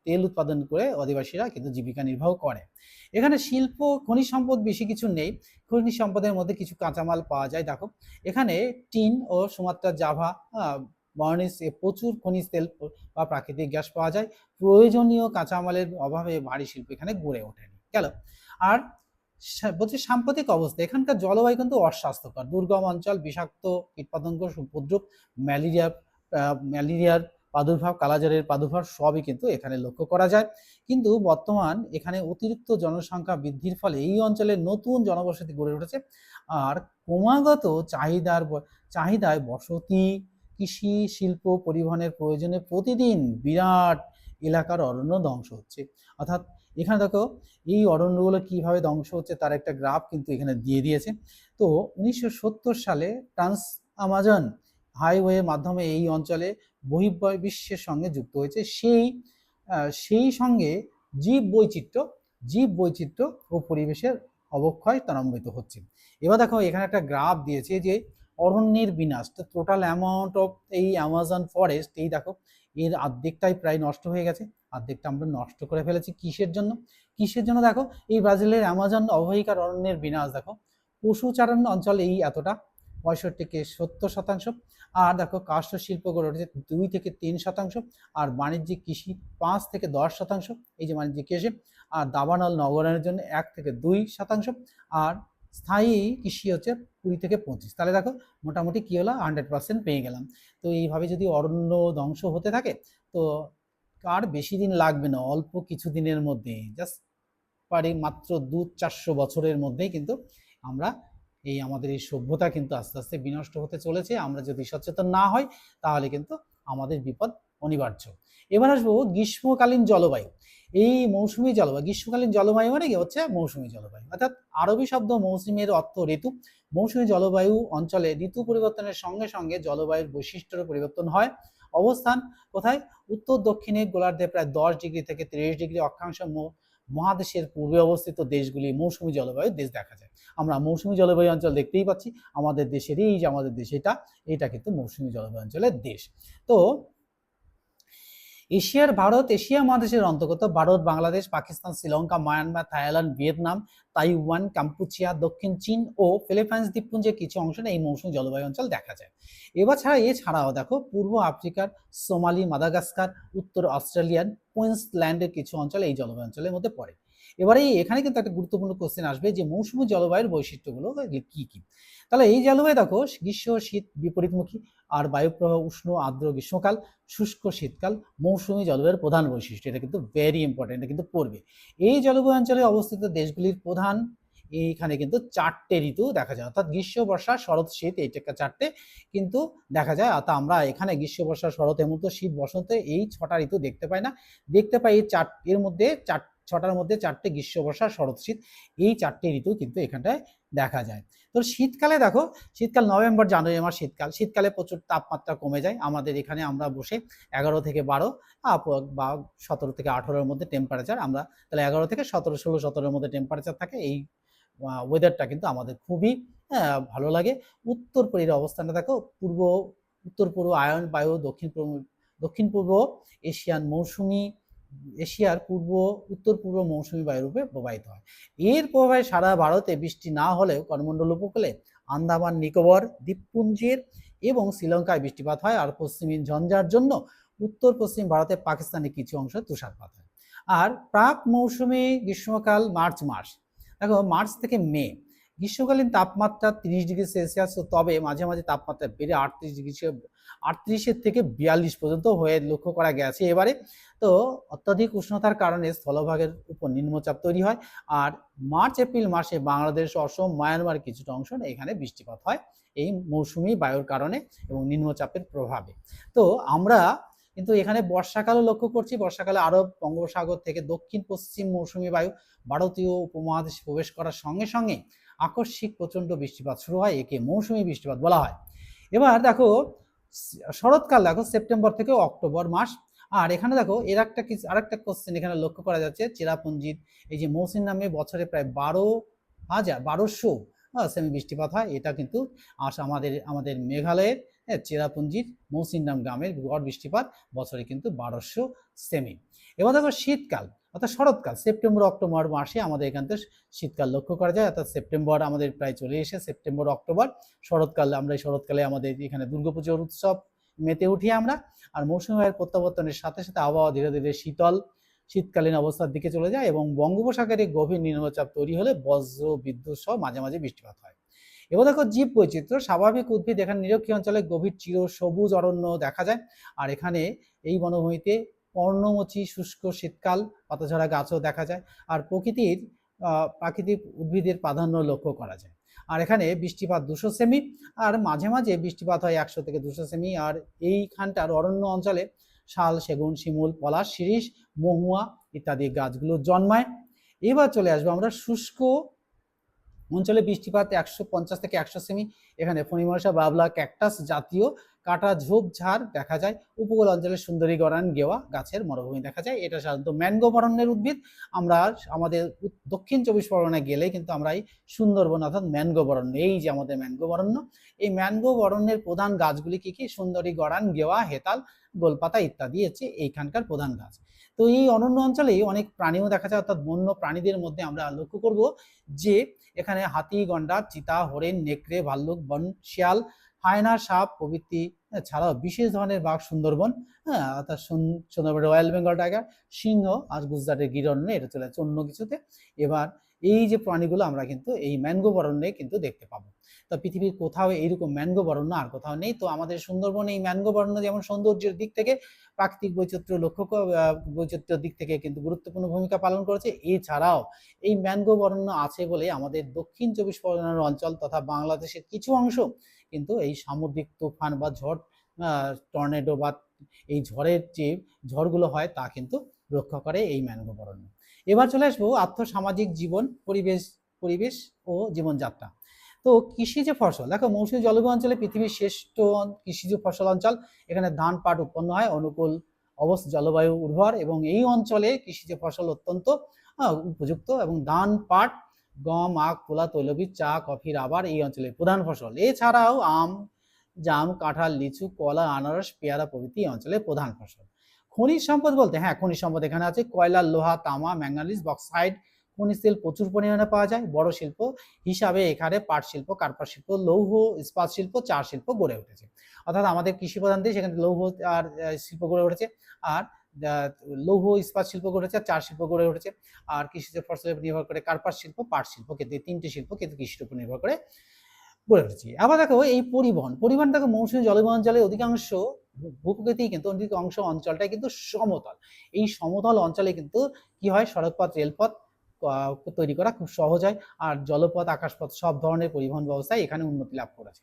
তেল উৎপাদন করে অধিবাসীরা কিন্তু জীবিকা নির্বাহ করে। এখানে শিল্প, খনিজ সম্পদ বেশি কিছু নেই। খনিজ সম্পদের মধ্যে কিছু কাঁচামাল পাওয়া যায়। দেখো এখানে টিন ও সুমাত্রার জাভা বর্নিসে প্রচুর খনিজ তেল বা প্রাকৃতিক গ্যাস পাওয়া যায়। প্রয়োজনীয় কাঁচামালের অভাবে ভারী শিল্প এখানে গড়ে ওঠেনি। গেল। আর বলছে সাম্প্রতিক অবস্থা, এখানকার জলবায়ু কিন্তু অস্বাস্থ্যকর, দুর্গম অঞ্চল, বিষাক্ত কীটপতঙ্গ, উপদ্রব, ম্যালেরিয়ার প্রাদুর্ভাব, কালাজ্বরের প্রাদুর্ভাব সবই কিন্তু এখানে লক্ষ্য করা যায়। কিন্তু বর্তমান এখানে অতিরিক্ত জনসংখ্যা বৃদ্ধির ফলে এই অঞ্চলে নতুন জনবসতি গড়ে উঠেছে। আর ক্রমাগত চাহিদায় বসতি, কৃষি, শিল্প, পরিবহনের প্রয়োজনে প্রতিদিন বিরাট এলাকার অরণ্য ধ্বংস হচ্ছে। অর্থাৎ এখানে দেখো এই অরণ্যগুলো কিভাবে ধ্বংস হচ্ছে তার একটা গ্রাফ কিন্তু এখানে দিয়ে দিয়েছে। তো 1970 সালে ট্রান্স আমাজন হাইওয়ের মাধ্যমে এই অঞ্চলে বহির্বিশ্বের সঙ্গে যুক্ত হয়েছে। সেই সঙ্গে জীব বৈচিত্র্য ও পরিবেশের অবক্ষয় ত্বরান্বিত হচ্ছে। এবার দেখো এখানে একটা গ্রাফ দিয়েছে যে অরণ্যের বিনাশ, তো টোটাল অ্যামাউন্ট অফ এই অ্যামাজন ফরেস্ট, এই দেখো এর অর্ধেকটাই প্রায় নষ্ট হয়ে গেছে, অর্ধেকটা আমরা নষ্ট করে ফেলেছি। কিসের জন্য? দেখো এই ব্রাজিলের অ্যামাজন অববাহিকার অরণ্যের বিনাশ। দেখো পশুচারণ অঞ্চল এই এতটা 65-70%। আর দেখো কাষ্ঠ শিল্প গড়ে উঠেছে 2-3%। আর বাণিজ্যিক কৃষি 5-10%। এই যে বাণিজ্যিক কৃষি। আর দাবানল নগরায়নের জন্য 1-2%। আর স্থায়ী কৃষি হচ্ছে 20-25। তাহলে দেখো মোটামুটি কি হলো, 100% পেয়ে গেলাম। তো এইভাবে যদি অরণ্য ধ্বংস হতে থাকে তো আর বেশি দিন লাগবে না, অল্প কিছু দিনের মধ্যে, জাস্ট মাত্র 200-400 বছরের মধ্যেই কিন্তু আমরা আমাদের এই সভ্যতা কিন্তু আস্তে আস্তে বিনষ্ট হতে চলেছে। আমরা যদি সচেতন না হই তাহলে কিন্তু আমাদের বিপদ অনিবার্য। এবার আসবো গ্রীষ্মকালীন জলবায়ু। এই মৌসুমী জলবায়ু, গ্রীষ্মকালীন জলবায়ু মানে কি হচ্ছে মৌসুমী জলবায়ু, অর্থাৎ আরবি শব্দ মৌসুমের অর্থ ঋতু। মৌসুমী জলবায়ু অঞ্চলে ঋতু পরিবর্তনের সঙ্গে সঙ্গে জলবায়ুর বৈশিষ্ট্যের পরিবর্তন হয়। অবস্থান কোথায়? উত্তর দক্ষিণে গোলার্ধে প্রায় 10 ডিগ্রি থেকে 30 ডিগ্রি অক্ষাংশ মহাদেশের পূর্বে অবস্থিত দেশগুলি মৌসুমী জলবায়ুর দেশ দেখা যায়। আমরা মৌসুমী জলবায়ু অঞ্চল দেখতেই পাচ্ছি আমাদের দেশের, এই যে আমাদের দেশ এটা কিন্তু মৌসুমী জলবায়ু অঞ্চলের দেশ। তো এশিয়া মহাদেশের অন্তর্গত Bharat, Bangladesh, Pakistan, Sri Lanka, Myanmar, Thailand, Vietnam, Taiwan, Kampuchea, দক্ষিণ চীন ও ফিলিপাইন্স দ্বীপপুঞ্জের কিছু অংশে এই মৌসুমী জলবায়ু অঞ্চল দেখা যায়। এছাড়াও দেখো পূর্ব আফ্রিকার সোমালি, মাদাগাস্কার, উত্তর অস্ট্রেলিয়ান কুইন্সল্যান্ডের কিছু অঞ্চল এই জলবায়ু অঞ্চলের মধ্যে পড়ে। এবারে এখানে কিন্তু একটা গুরুত্বপূর্ণ কোশ্চেন আসবে যে মৌসুমী জলবায়ুর বৈশিষ্ট্যগুলো কি কি। তাহলে এই জলবায়ু দেখো গ্রীষ্ম শীত বিপরীতমুখী, আর বায়ুপ্রবাহ উষ্ণ আর্দ্র গ্রীষ্মকাল, শুষ্ক শীতকাল মৌসুমী জলবায়ুর প্রধান বৈশিষ্ট্য। এটা কিন্তু ভেরি ইম্পর্টেন্ট, এটা কিন্তু পড়বে। এই জলবায়ু অঞ্চলে অবস্থিত দেশগুলির প্রধান এইখানে কিন্তু 4টে ঋতু দেখা যায়, অর্থাৎ গ্রীষ্ম বর্ষা শরৎ শীত, এই 4টে কিন্তু দেখা যায়। অর্থাৎ আমরা এখানে গ্রীষ্ম বর্ষা শরৎ হেমন্ত শীত বসন্ত এই 6টা ঋতু দেখতে পাই না, দেখতে পাই এই এর মধ্যে 6টার মধ্যে 4টে গ্রীষ্ম বর্ষা শরৎ শীত, এই 4টে ঋতু কিন্তু এখানটায় দেখা যায়। তো শীতকালে দেখো, শীতকাল নভেম্বর জানুয়ারি মাস শীতকাল, শীতকালে প্রচুর তাপমাত্রা কমে যায়। আমাদের এখানে আমরা বসে 11 থেকে 12 বা 17 থেকে 18-এর মধ্যে টেম্পারেচার, আমরা তাহলে 11 থেকে 17, 16, 17-এর মধ্যে টেম্পারেচার থাকে। এই ওয়েদারটা কিন্তু আমাদের খুবই ভালো লাগে। উত্তর পূর্বের অবস্থানটা দেখো, উত্তর পূর্ব আয়ন বায়ু দক্ষিণ পূর্ব এশিয়ার উত্তর পূর্ব মৌসুমী বায়ু রূপে প্রবাহিত হয়। এর প্রভাবে সারা ভারতে বৃষ্টি না হলেও করমণ্ডল উপকূলে, আন্দামান নিকোবর দ্বীপপুঞ্জের এবং শ্রীলঙ্কায় বৃষ্টিপাত হয়। আর পশ্চিমী ঝঞ্ঝার জন্য উত্তর পশ্চিম ভারতে পাকিস্তানের কিছু অংশে তুষারপাত হয়। আর প্রাক মৌসুমী গ্রীষ্মকাল মার্চ মাস, দেখো মার্চ থেকে মে গ্রীষ্মকালীন তাপমাত্রা 30°C, তবে মাঝে মাঝে তাপমাত্রা বেড়ে 38 থেকে 42 পর্যন্ত হয়ে লক্ষ্য করা গেছে এবারে। তো অত্যাধিক উষ্ণতার কারণে স্থলভাগের উপর নিম্নচাপ তৈরি হয়। আর মার্চ এপ্রিল মাসে বাংলাদেশ, অসম, মায়ানমার কিছুটা অংশ এখানে বৃষ্টিপাত হয় এই মৌসুমী বায়ুর কারণে এবং নিম্নচাপের প্রভাবে। তো আমরা কিন্তু এখানে বর্ষাকালও লক্ষ্য করছি। বর্ষাকালে আরব বঙ্গোপসাগর থেকে দক্ষিণ পশ্চিম মৌসুমী বায়ু ভারতীয় উপমহাদেশে প্রবেশ করার সঙ্গে সঙ্গে আকস্মিক প্রচণ্ড বৃষ্টিপাত শুরু হয়, একে মৌসুমী বৃষ্টিপাত বলা হয়। এবার দেখো শরৎকাল, দেখো সেপ্টেম্বর থেকে অক্টোবর মাস। আর এখানে দেখো আরেকটা কোশ্চেন এখানে লক্ষ্য করা যাচ্ছে, চেরাপুঞ্জির এই যে মৌসুমী নামে বছরে প্রায় 12,000 সেমি বৃষ্টিপাত হয়। এটা কিন্তু আমাদের মেঘালয়ের চেরাপুঞ্জির মৌসিনরাম গ্রামের গড় বৃষ্টিপাত বছরে কিন্তু 1200 সেমি। এবার দেখো শীতকাল অর্থাৎ শরৎকাল, সেপ্টেম্বর অক্টোবর মাসে আমাদের এখান থেকে শীতকাল লক্ষ্য করা যায়। অর্থাৎ সেপ্টেম্বর আমাদের প্রায় চলে এসে, সেপ্টেম্বর অক্টোবর শরৎকালে, আমরা এই শরৎকালে আমাদের এখানে দুর্গাপুজোর উৎসব মেতে উঠি আমরা। আর মৌসুমী বায়ুর প্রত্যাবর্তনের সাথে সাথে আবহাওয়া ধীরে ধীরে শীতকালীন অবস্থার দিকে চলে যায় এবং বঙ্গোপসাগরে গভীর নিম্নচাপ তৈরি হলে বজ্র বিদ্যুৎ সহ মাঝে মাঝে বৃষ্টিপাত হয়। এবার দেখো জীব বৈচিত্র্য, স্বাভাবিক উদ্ভিদ এখানে নিরক্ষীয় অঞ্চলে গভীর চির সবুজ অরণ্য দেখা যায়। আর এখানে এই বনভূমিতে পর্ণমোচী শুষ্ক শীতকাল পাতাঝরা গাছও দেখা যায়। আর প্রাকৃতিক উদ্ভিদের প্রাধান্য লক্ষ্য করা যায়। আর এখানে বৃষ্টিপাত 200 সেমি, আর মাঝে মাঝে বৃষ্টিপাত হয় 100 থেকে 200 সেমি। আর এইখানটার অরণ্য অঞ্চলে শাল, সেগুন, শিমুল, পলাশ, শিরীষ, মহুয়া ইত্যাদি গাছগুলো জন্মায়। এবার চলে আসবো আমরা শুষ্ক অঞ্চলে, বৃষ্টিপাত 150 থেকে 100 সেমি। এখানে ফণিমনসা, বাবলা, ক্যাকটাস জাতীয় কাটা ঝোপঝাড় দেখা যায়। উপকূল অঞ্চলে সুন্দরী গরান, গেওয়া গাছের মরুভূমি দেখা যায়। এটা সাধারণত ম্যানগ্রোভ অরণ্যের উদ্ভিদ। আমরা আমাদের দক্ষিণ 24 পরগনায় গেলে কিন্তু আমরা এই সুন্দরবন অর্থাৎ ম্যানগ্রোভ অরণ্য, এই যে আমাদের ম্যানগ্রোভ অরণ্য, এই ম্যানগ্রোভ অরণ্যের প্রধান গাছগুলি কি কি? সুন্দরী গরান, গেওয়া, হেতাল, গোলপাতা ইত্যাদি হচ্ছে এইখানকার প্রধান গাছ। তো এই অরণ্য অঞ্চলেই অনেক প্রাণীও দেখা যায়, অর্থাৎ বন্য প্রাণীদের মধ্যে আমরা লক্ষ্য করব যে এখানে হাতি, গন্ডার, চিতা, হরিণ, নেকড়ে, ভাল্লুক, বন শিয়াল, হায়না, সাপ প্রভৃতি ছাড়াও বিশেষ ধরনের বাঘ সুন্দরবন, অর্থাৎ সুন্দরবন রয়্যাল বেঙ্গল টাইগার, সিংহ আর গুজরাটের গির অরণ্যে এটা চলে যাচ্ছে অন্য কিছুতে। এবার এই যে প্রাণীগুলো আমরা কিন্তু এই ম্যানগ্রোভ অরণ্যে কিন্তু দেখতে পাবো। তো পৃথিবীর কোথাও এইরকম ম্যানগ্রোভ অরণ্য আর কোথাও নেই। তো আমাদের সুন্দরবন এই ম্যানগ্রোভ অরণ্য যেমন সৌন্দর্যের দিক থেকে, প্রাকৃতিক বৈচিত্র্যের দিক থেকে কিন্তু গুরুত্বপূর্ণ ভূমিকা পালন করেছে। এছাড়াও এই ম্যানগ্রোভ অরণ্য আছে বলে আমাদের দক্ষিণ 24 পরগনার অঞ্চল তথা বাংলাদেশের কিছু অংশ কিন্তু এই সামুদ্রিক তুফান বা ঝড়, টর্নেডো বা এই যে ঝড়গুলো হয় তা কিন্তু রক্ষা করে এই ম্যানগ্রোভ অরণ্য। এবার চলে আসবো আর্থসামাজিক জীবন, পরিবেশ ও জীবনযাত্রা। তো কৃষিজ ফসল, দেখো মৌসুমী জলবায়ু অঞ্চলে পৃথিবীর শ্রেষ্ঠ কৃষিজ ফসল অঞ্চল। এখানে ধান, পাট উৎপন্ন হয়। অনুকূল জলবায়ু উর্বর এবং এই অঞ্চলে কৃষিজ ফসল অত্যন্ত উপযুক্ত। এবং ধান, পাট, গম, আখ, তুলা, তৈলবীজ, চা, কফি, রাবার এই অঞ্চলের প্রধান ফসল। এছাড়াও আম, জাম, কাঁঠাল, লিচু, কলা, আনারস, পেয়ারা প্রভৃতি এই অঞ্চলের প্রধান ফসল। খনিজ সম্পদ বলতে, হ্যাঁ খনিজ সম্পদ এখানে আছে কয়লা, লোহা, তামা, ম্যাঙ্গানিজ, বক্সাইড, খনিজ তেল প্রচুর পরিমাণে পাওয়া যায়। বড় শিল্প হিসাবে এখানে পাট শিল্প, কার্পাস শিল্প, লৌহ ইস্পাত শিল্প, চা শিল্প গড়ে উঠেছে। অর্থাৎ আমাদের কৃষি প্রধান দেশ, এখানে লৌহ আর শিল্প গড়ে উঠেছে। আর লৌহ ইস্পাত শিল্প গড়ে উঠেছে, চা শিল্প গড়ে উঠেছে। আর কৃষিজ ফসলের উপর নির্ভর করে কার্পাস শিল্প, পাট শিল্প, কিন্তু এই তিনটি শিল্প কিন্তু কৃষির উপর নির্ভর করে গড়ে উঠেছে। আবার দেখো এই পরিবহন দেখো মৌসুমী জলবায়ু অঞ্চলে অধিকাংশ ভূপ্রকৃতি কিন্তু অধিকাংশ অঞ্চলটাই কিন্তু সমতল। এই সমতল অঞ্চলে কিন্তু কি হয়, সড়কপথ রেলপথ তৈরি করা খুব সহজ হয়। আর জলপথ আকাশপথ সব ধরনের পরিবহন ব্যবস্থায় এখানে উন্নতি লাভ করেছে।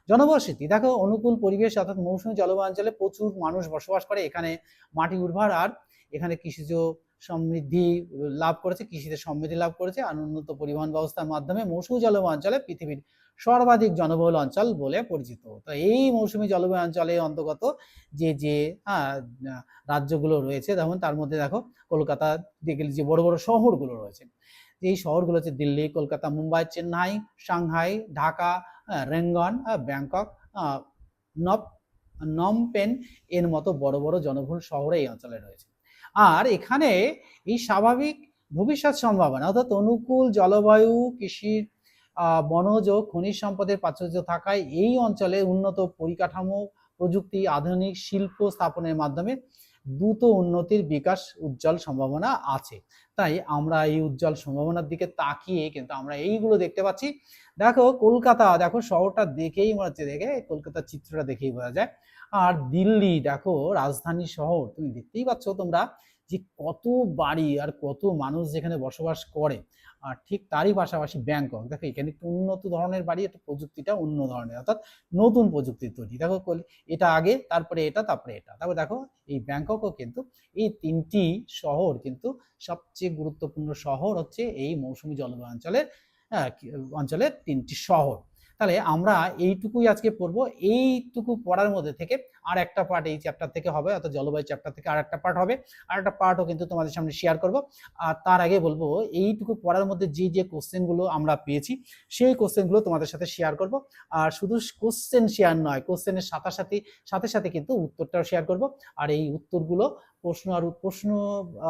জনবসতি দেখো অনুকূল পরিবেশ অর্থাৎ মৌসুমী জলবায়ু অঞ্চলে প্রচুর মানুষ বসবাস করে। এখানে মাটি উর্বর আর এখানে কৃষিজ সমৃদ্ধি লাভ করেছে, কৃষিতে সমৃদ্ধি লাভ করেছে। আর উন্নত পরিবহন ব্যবস্থার মাধ্যমে মৌসুমী জলবায়ু অঞ্চলে পৃথিবীর সর্বাধিক জনবহুল অঞ্চল বলে পরিচিত। তো এই মৌসুমী জলবায়ু অঞ্চলের অন্তর্গত যে রাজ্যগুলো রয়েছে, যেমন তার মধ্যে দেখো কলকাতা দেখলে যে বড় বড় শহরগুলো রয়েছে, এই শহরগুলো হচ্ছে Delhi, Kolkata, Mumbai, Chennai, Shanghai, Dhaka, Rangoon, Bangkok, Phnom Penh এর মতো বড় বড় জনবহুল শহর এই অঞ্চলে রয়েছে। আর এখানে এই স্বাভাবিক ভবিষ্যৎ সম্ভাবনা অর্থাৎ অনুকূল জলবায়ু, কৃষির বনজ খনিজ সম্পদের প্রাচুর্য থাকায় এই অঞ্চলে উন্নত পরিকাঠামো, প্রযুক্তি, আধুনিক শিল্প স্থাপনের মাধ্যমে দ্রুত উন্নতির বিকাশ উজ্জ্বল সম্ভাবনা আছে। তাই আমরা এই উজ্জ্বল সম্ভাবনার দিকে তাকিয়ে কিন্তু আমরা এইগুলো দেখতে পাচ্ছি। দেখো কলকাতা, দেখো শহরটা দেখেই মনে হচ্ছে, দেখে কলকাতার চিত্রটা দেখেই বোঝা যায়। আর দিল্লি দেখো রাজধানী শহর, তুমি দেখতেই পাচ্ছ তোমরা যে কত বাড়ি আর কত মানুষ যেখানে বসবাস করে। আর ঠিক তারই পাশাপাশি ব্যাংকক, দেখো এখানে একটু উন্নত ধরনের বাড়ি, একটু প্রযুক্তিটা অন্য ধরনের, অর্থাৎ নতুন প্রযুক্তির তৈরি। দেখো এটা আগে, তারপরে এটা, তারপরে এটা। তারপর দেখো এই ব্যাংককও কিন্তু এই তিনটি শহর কিন্তু সবচেয়ে গুরুত্বপূর্ণ শহর হচ্ছে এই মৌসুমী জলবায়ু অঞ্চলের তিনটি শহর। তাহলে আমরা এইটুকুই আজকে পড়বো। এইটুকু পড়ার মধ্যে থেকে আর একটা পার্ট এই চ্যাপ্টার থেকে হবে, অর্থাৎ জলবায়ু চ্যাপ্টার থেকে আর একটা পার্ট হবে। আর একটা পার্টও কিন্তু তোমাদের সামনে শেয়ার করব। আর তার আগে বলবো, এইটুকু পড়ার মধ্যে যে কোশ্চেনগুলো আমরা পেয়েছি সেই কোশ্চেনগুলো তোমাদের সাথে শেয়ার করব। আর শুধু কোশ্চেন শেয়ার নয়, কোশ্চেনের সাথে সাথে কিন্তু উত্তরটাও শেয়ার করব। আর এই উত্তরগুলো প্রশ্ন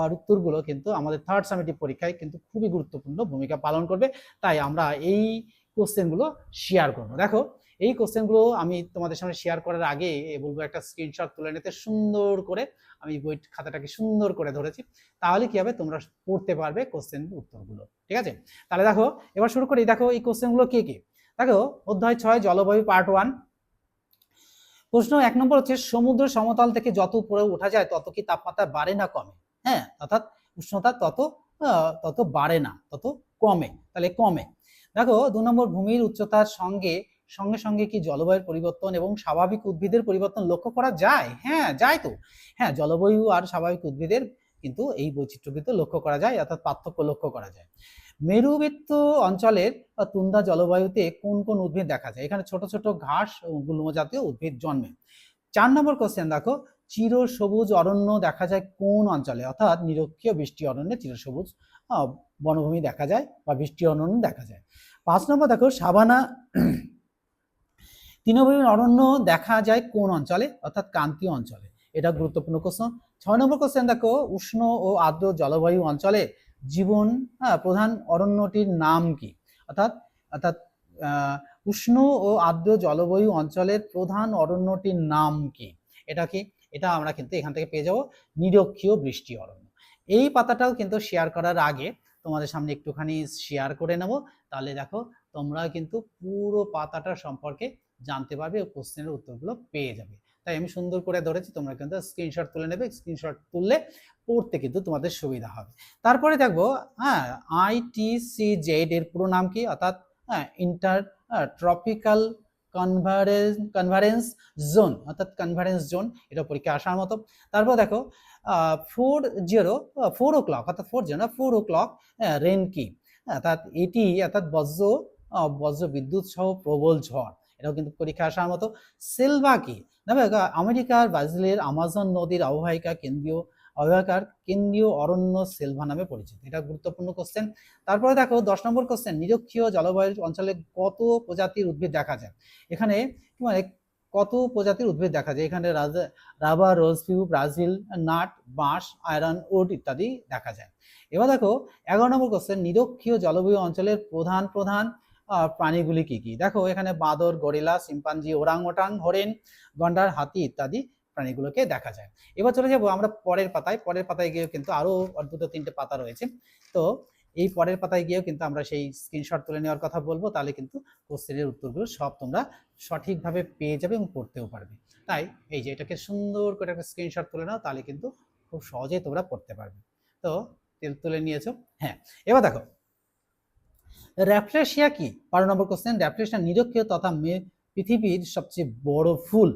আর উত্তরগুলো কিন্তু আমাদের থার্ড সামেটিভ পরীক্ষায় কিন্তু খুবই গুরুত্বপূর্ণ ভূমিকা পালন করবে। তাই আমরা এই কোশ্চেনগুলো শেয়ার করবো। দেখো এই কোশ্চেনগুলো আমি তোমাদের সামনে শেয়ার করার আগে বলবো একটা স্ক্রিনশট তুলে নিতে। সুন্দর করে আমি বই খাতাটাকে সুন্দর করে ধরেছি, তাহলে কি হবে, তোমরা পড়তে পারবে কোশ্চেন উত্তরগুলো। ঠিক আছে, তাহলে দেখো এবার শুরু করি। দেখো এই কোশ্চেনগুলো কি কি। দেখো অধ্যায় 6 জলবায়ু পার্ট 1। প্রশ্ন 1 নম্বর হচ্ছে, সমুদ্র সমতল থেকে যত উপরে ওঠা যায় তত কি তাপমাত্রা বাড়ে না কমে? হ্যাঁ, অর্থাৎ উষ্ণতা তত বাড়ে না, তত কমে। তাহলে কমে। দেখো 2 নম্বর, ভূমির উচ্চতার সঙ্গে সঙ্গে কি জলবায়ুর পরিবর্তন এবং স্বাভাবিক উদ্ভিদের পরিবর্তন লক্ষ্য করা যায়? হ্যাঁ, যায় তো। হ্যাঁ, জলবায়ু আর স্বাভাবিক উদ্ভিদের কিন্তু এই বৈচিত্র্য কিন্তু লক্ষ্য করা যায়, অর্থাৎ পার্থক্য লক্ষ্য করা যায়। মেরুবৃত্ত অঞ্চলের তুন্দা জলবায়ুতে কোন কোন উদ্ভিদ দেখা যায়? এখানে ছোট ছোট ঘাস ও গুল্ম জাতীয় উদ্ভিদ জন্মে। 4 নম্বর কোশ্চেন দেখো, চিরসবুজ অরণ্য দেখা যায় কোন অঞ্চলে? অর্থাৎ নিরক্ষীয় বৃষ্টি অরণ্যে চিরসবুজ বনভূমি দেখা যায় বা বৃষ্টি অরণ্য দেখা যায়। 5 নম্বর দেখো, সাভানা তৃণভূমি অরণ্য দেখা যায় কোন অঞ্চলে? অর্থাৎ ক্রান্তীয় অঞ্চলে। এটা গুরুত্বপূর্ণ কোশ্চেন। 6 নম্বর কোশ্চেন দেখো, উষ্ণ ও আর্দ্র জলবায়ু অঞ্চলে জীবন প্রধান অরণ্যটির নাম কি? অর্থাৎ অর্থাৎ উষ্ণ ও আর্দ্র জলবায়ু অঞ্চলের প্রধান অরণ্যটির নাম কি? এটা কি? এটা আমরা কিন্তু এখান থেকে পেয়ে যাব, নিরক্ষীয় বৃষ্টি অরণ্য। এই পাতাটাও কিন্তু শেয়ার করার আগে তোমাদের সামনে একটুখানি শেয়ার করে নেব, তাহলে দেখো তোমরা কিন্তু পুরো পাতাটা সম্পর্কে জানতে পারবে ও কোশ্চেনের উত্তরগুলো পেয়ে যাবে। তাই আমি সুন্দর করে ধরেছি, তোমরা কিন্তু স্ক্রিনশট তুলে নেবে। স্ক্রিনশট তুললে পড়তে কিন্তু তোমাদের সুবিধা হবে। তারপরে দেখবো, হ্যাঁ, ITCZ এর পুরো নাম কি? অর্থাৎ ইন্টার ট্রপিক্যাল কনভারেন্স জোন, অর্থাৎ কনভারেন্স জোন। এটা পরীক্ষা আসার মতো। তারপর দেখো 4 o'clock, অর্থাৎ 4 o'clock রেন কি? অর্থাৎ এটি অর্থাৎ বজ্র বিদ্যুৎ সহ প্রবল ঝড়। এটাও কিন্তু পরীক্ষা আসার মতো। সেলভা কি? আমেরিকার ব্রাজিলের আমাজন নদীর অববাহিকার কেন্দ্রীয় অরণ্য সেলভা নামে পরিচিত। এটা গুরুত্বপূর্ণ কোশ্চেন। তারপরে দেখো 10 নম্বর কোশ্চেন, নিরক্ষীয় জলবায়ু অঞ্চলে কত প্রজাতির উদ্ভিদ দেখা যায়? এখানে মানে কত প্রজাতির উদ্ভিদ দেখা যায়? এখানে রাবার, রোজভিউ, ব্রাজিল নাট, বাঁশ, আয়রন উড ইত্যাদি দেখা যায়। এবার দেখো 11 নম্বর কোশ্চেন, নিরক্ষীয় জলবায়ু অঞ্চলের প্রধান প্রাণীগুলি কি কি? দেখো এখানে বাঁদর, গরিলা, চিম্পাঞ্জি, ওরাংওটাং, হরিণ, গন্ডার, হাতি ইত্যাদি প্রাণীগুলোকে দেখা যায়। এবার চলে যাব আমরা পরের পাতায় গিয়েও কিন্তু আরো 2-3টে পাতা রয়েছে। তো এই পরের পাতায় গিয়েও কিন্তু আমরা সেই স্ক্রিনশট তুলে নেওয়ার কথা বলবো, তাহলে কিন্তু কোশ্চেনের উত্তরগুলো সব তোমরা সঠিকভাবে পেয়ে যাবে এবং পড়তেও পারবে। তাই এই যে এটাকে সুন্দর করে একটা স্ক্রিনশট তুলে নাও, তাহলে কিন্তু খুব সহজেই তোমরা পড়তে পারবে। তো তুলে নিয়েছো। হ্যাঁ, এবার দেখো র্যাফলেশিয়া কি? 12 নম্বর কোশ্চেন, র্যাফলেশিয়া নিরক্ষীয় তথা পৃথিবীর সবচেয়ে বড় ফুল।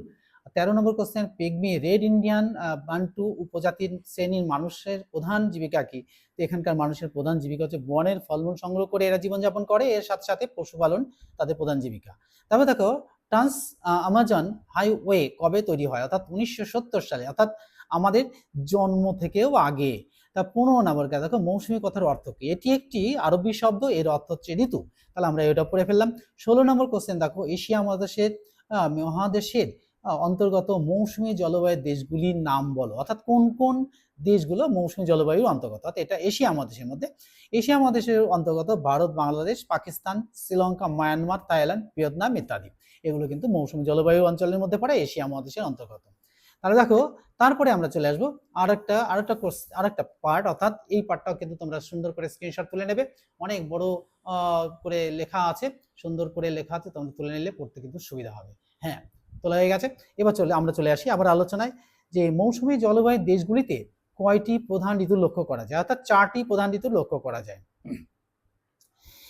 13 নম্বর কোশ্চেন, পেগমি রেড ইন্ডিয়ান বান্টু উপজাতির শ্রেণীর মানুষের প্রধান জীবিকা কি? তো এখানকার মানুষের প্রধান জীবিকা হচ্ছে বনের ফলমূল সংগ্রহ করে এরা জীবনযাপন করে, এর সাথে সাথে পশুপালন তাদের প্রধান জীবিকা। তারপর দেখো ট্রান্স আমাজন হাইওয়ে কবে তৈরি হয়? অর্থাৎ 1970 সালে, অর্থাৎ আমাদের জন্ম থেকেও আগে। তা 15 নম্বর দেখো মৌসুমী কথার অর্থ কি? এটি একটি আরবি শব্দ, এর অর্থ হচ্ছে ঋতু। তাহলে আমরা এটা পড়ে ফেললাম। 16 নম্বর কোশ্চেন দেখো এশিয়া মহাদেশের অন্তর্গত মৌসুমী জলবায়ুর দেশগুলির নাম বলো। অর্থাৎ কোন কোন দেশগুলো মৌসুমী জলবায়ুর অন্তর্গত? অর্থাৎ এটা এশিয়া মহাদেশের মধ্যে। এশিয়া মহাদেশের অন্তর্গত Bharat, Bangladesh, Pakistan, Sri Lanka, Myanmar, Thailand, Vietnam ইত্যাদি। এগুলো কিন্তু মৌসুমী জলবায়ু অঞ্চলের মধ্যে পড়ে, এশিয়া মহাদেশের অন্তর্গত। তাহলে দেখো তারপরে আমরা চলে আসবো আরেকটা পার্ট, অর্থাৎ এই পার্টটাও কিন্তু তোমরা সুন্দর করে স্ক্রিনশট তুলে নেবে। অনেক বড় করে লেখা আছে, সুন্দর করে লেখা আছে, তোমরা তুলে নিলে পড়তে কিন্তু সুবিধা হবে। হ্যাঁ, তোলা হয়ে গেছে। এবার আমরা চলে আসি আবার আলোচনায়, যে মৌসুমী জলবায়ুর দেশগুলিতে কয়টি প্রধান ঋতু লক্ষ্য করা যায়? অর্থাৎ 4টি প্রধান ঋতু লক্ষ্য করা যায়।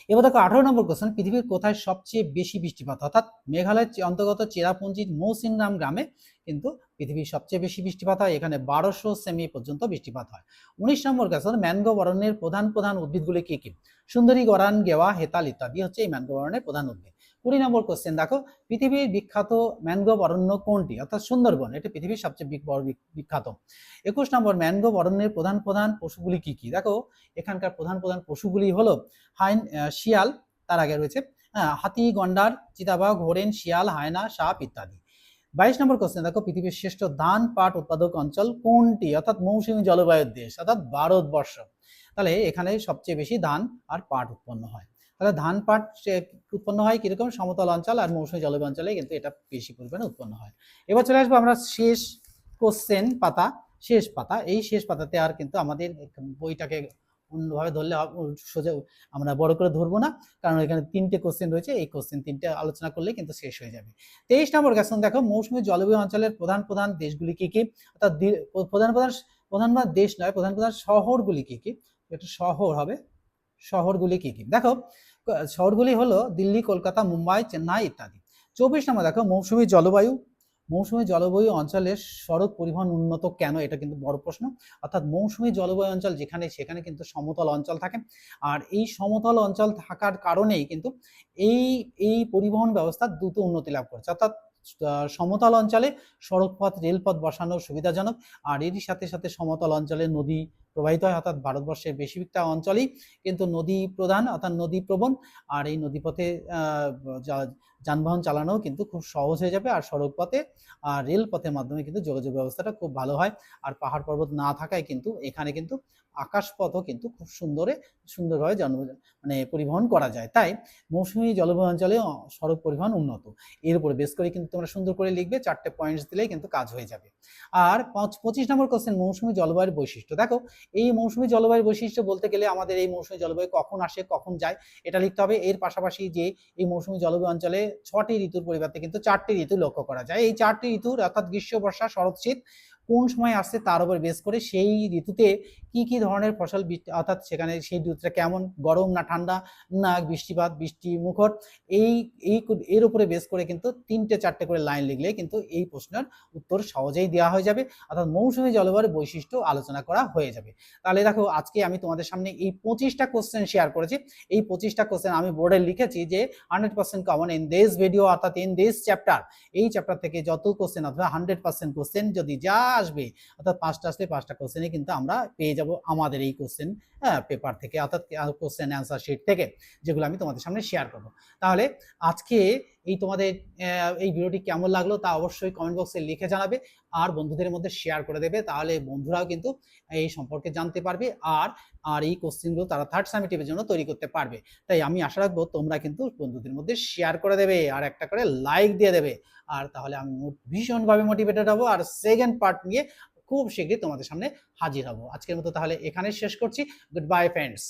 এবার দেখো 18 নম্বর কোশ্চেন, পৃথিবীর কোথায় সবচেয়ে বেশি বৃষ্টিপাত? অর্থাৎ মেঘালয়ের অন্তর্গত চেরাপুঞ্জির মৌসিনরাম গ্রামে কিন্তু পৃথিবীর সবচেয়ে বেশি বৃষ্টিপাত হয়, এখানে 1200 সেমি পর্যন্ত বৃষ্টিপাত হয়। 19 নম্বর কোশ্চেন, ম্যানগ্রোভ অরণ্যের প্রধান প্রধান উদ্ভিদগুলি কি কি? সুন্দরী, গরান, গেওয়া, হেতাল ইত্যাদি হচ্ছে এই ম্যানগ্রোভ অরণ্যের প্রধান উদ্ভিদ। 20 নম্বর কোশ্চেন দেখো পৃথিবীর বিখ্যাত ম্যানগ্রোভ অরণ্য কোনটি? অর্থাৎ সুন্দরবন, এটা পৃথিবীর সবচেয়ে বড় বিখ্যাত। 21 নম্বর, ম্যানগ্রোভ অরণ্যের প্রধান প্রধান পশুগুলি কি কি? দেখো এখানকার প্রধান প্রধান পশুগুলি হলো শিয়াল, তার আগে রয়েছে হাতি, গন্ডার, চিতাবাঘ, হরিণ, শিয়াল, হায়না, সাপ ইত্যাদি। 22 নম্বর কোশ্চেন দেখো পৃথিবীর শ্রেষ্ঠ ধান পাট উৎপাদক অঞ্চল কোনটি? অর্থাৎ মৌসুমী জলবায়ুর দেশ, অর্থাৎ ভারতবর্ষ। তাহলে এখানে সবচেয়ে বেশি ধান আর পাট উৎপন্ন হয়। তাহলে ধান পাট উৎপন্ন হয় কিরকম? সমতল অঞ্চল আর মৌসুমী জলবায়ু অঞ্চলে কিন্তু এটা বেশি পরিমাণে উৎপন্ন হয়। এবার চলে আসবো আমরা শেষ পাতা। এই শেষ পাতাতে আর কিন্তু আমাদের বইটাকে অন্যভাবে ধরলে সোজা আমরা বড় করে ধরবো না, কারণ এখানে 3টে কোশ্চেন রয়েছে, এই কোশ্চেন 3টে আলোচনা করলে কিন্তু শেষ হয়ে যাবে। 23 নম্বর কোশ্চেন দেখো মৌসুমী জলবায়ু অঞ্চলের প্রধান প্রধান দেশগুলি কি কি? অর্থাৎ প্রধান প্রধান দেশ নয়, প্রধান প্রধান শহরগুলি কি কি? এটা শহর হবে, শহরগুলি কি কি? দেখো শহরগুলি হলো দিল্লি, কলকাতা, মুম্বাই, চেন্নাই ইত্যাদি। 24 নম্বর দেখো মৌসুমী জলবায়ু অঞ্চলের সড়ক পরিবহন উন্নত কেন? এটা কিন্তু বড় প্রশ্ন। অর্থাৎ মৌসুমী জলবায়ু অঞ্চল যেখানে, সেখানে কিন্তু সমতল অঞ্চল থাকে, আর এই সমতল অঞ্চল থাকার কারণেই কিন্তু এই পরিবহন ব্যবস্থা দ্রুত উন্নতি লাভ করছে। অর্থাৎ সমতল অঞ্চলে সড়কপথ, রেলপথ বসানো সুবিধাজনক, আর এরই সাথে সাথে সমতল অঞ্চলে নদী প্রবাহিত হয়, অর্থাৎ ভারতবর্ষের বেশিরভাগটা অঞ্চলই কিন্তু নদী প্রধান, অর্থাৎ নদী প্রবণ, আর এই নদীপথে যানবাহন চালানো কিন্তু খুব সহজ হয়ে যাবে, আর সড়ক পথে আর রেল পথের মাধ্যমে কিন্তু যোগাযোগ ব্যবস্থাটা খুব ভালো হয়। আর পাহাড় পর্বত না থাকায় কিন্তু এখানে কিন্তু আকাশপথও কিন্তু খুব সুন্দরভাবে পরিবহন করা যায়। তাই মৌসুমী জলবায়ু অঞ্চলে সড়ক পরিবহন উন্নত। এর উপরে বেস করে কিন্তু তোমরা সুন্দর করে লিখবে, 4টে পয়েন্টস দিলেই কিন্তু কাজ হয়ে যাবে। আর 25 নম্বর কোশ্চেন, মৌসুমী জলবায়ুর বৈশিষ্ট্য। দেখো এই মৌসুমী জলবায়ুর বৈশিষ্ট্য বলতে গেলে আমাদের এই মৌসুমী জলবায়ু কখন আসে কখন যায় এটা লিখতে হবে। এর পাশাপাশি যে এই মৌসুমী জলবায়ু অঞ্চলে 6টি ঋতুর পরিবর্তে কিন্তু 4টি ঋতু লক্ষ্য করা যায়। এই 4টি ঋতুর অর্থাৎ গ্রীষ্ম, বর্ষা, শরৎ, শীত কোন সময় আসছে তার উপর বেস করে সেই ঋতুতে কি কি ধরনের ফসল, অর্থাৎ সেখানে সেই ঋতুটা কেমন, গরম না ঠান্ডা না বৃষ্টিপাত, বৃষ্টি মুখর, এর উপরে বেস করে কিন্তু 3টে-4টে করে লাইন লিখলে কিন্তু এই প্রশ্নের উত্তর সহজেই দেওয়া হয়ে যাবে, অর্থাৎ মৌসুমী জলবায়ুর বৈশিষ্ট্য আলোচনা করা হয়ে যাবে। তাহলে দেখো আজকে আমি তোমাদের সামনে এই 25টা কোশ্চেন শেয়ার করেছি। এই 25টা কোশ্চেন আমি বোর্ডে লিখেছি যে 100% কমন ইন দিস ভিডিও, অর্থাৎ ইন দিস চ্যাপ্টার। এই চ্যাপ্টার থেকে যত কোশ্চেন অথবা 100% কোশ্চেন যদি যা আসবে, অর্থাৎ 5টা আসলে 5টা কোশ্চেনে কিন্তু আমরা পেয়ে যাব আমাদের এই কোশ্চেন পেপার থেকে, অর্থাৎ কোশ্চেন অ্যান্সার শিট থেকে, যেগুলো আমি তোমাদের সামনে শেয়ার করব। তাহলে আজকে এই তোমাদের এই ভিডিওটি কেমন লাগলো তা অবশ্যই কমেন্ট বক্সে লিখে জানাবে, আর বন্ধুদের মধ্যে শেয়ার করে দেবে, তাহলে বন্ধুরাও কিন্তু এই সম্পর্কে জানতে পারবে আর আর এই কোশ্চেনগুলো তারা থার্ড সামেটিভের জন্য তৈরি করতে পারবে। তাই আমি আশা রাখবো তোমরা কিন্তু বন্ধুদের মধ্যে শেয়ার করে দেবে আর একটা করে লাইক দিয়ে দেবে, আর তাহলে আমি ভীষণভাবে মোটিভেটেড হব, আর সেকেন্ড পার্ট নিয়ে খুব শীঘ্রই তোমাদের সামনে হাজির হব। আজকের মতো তাহলে এখানে শেষ করছি। Good bye friends.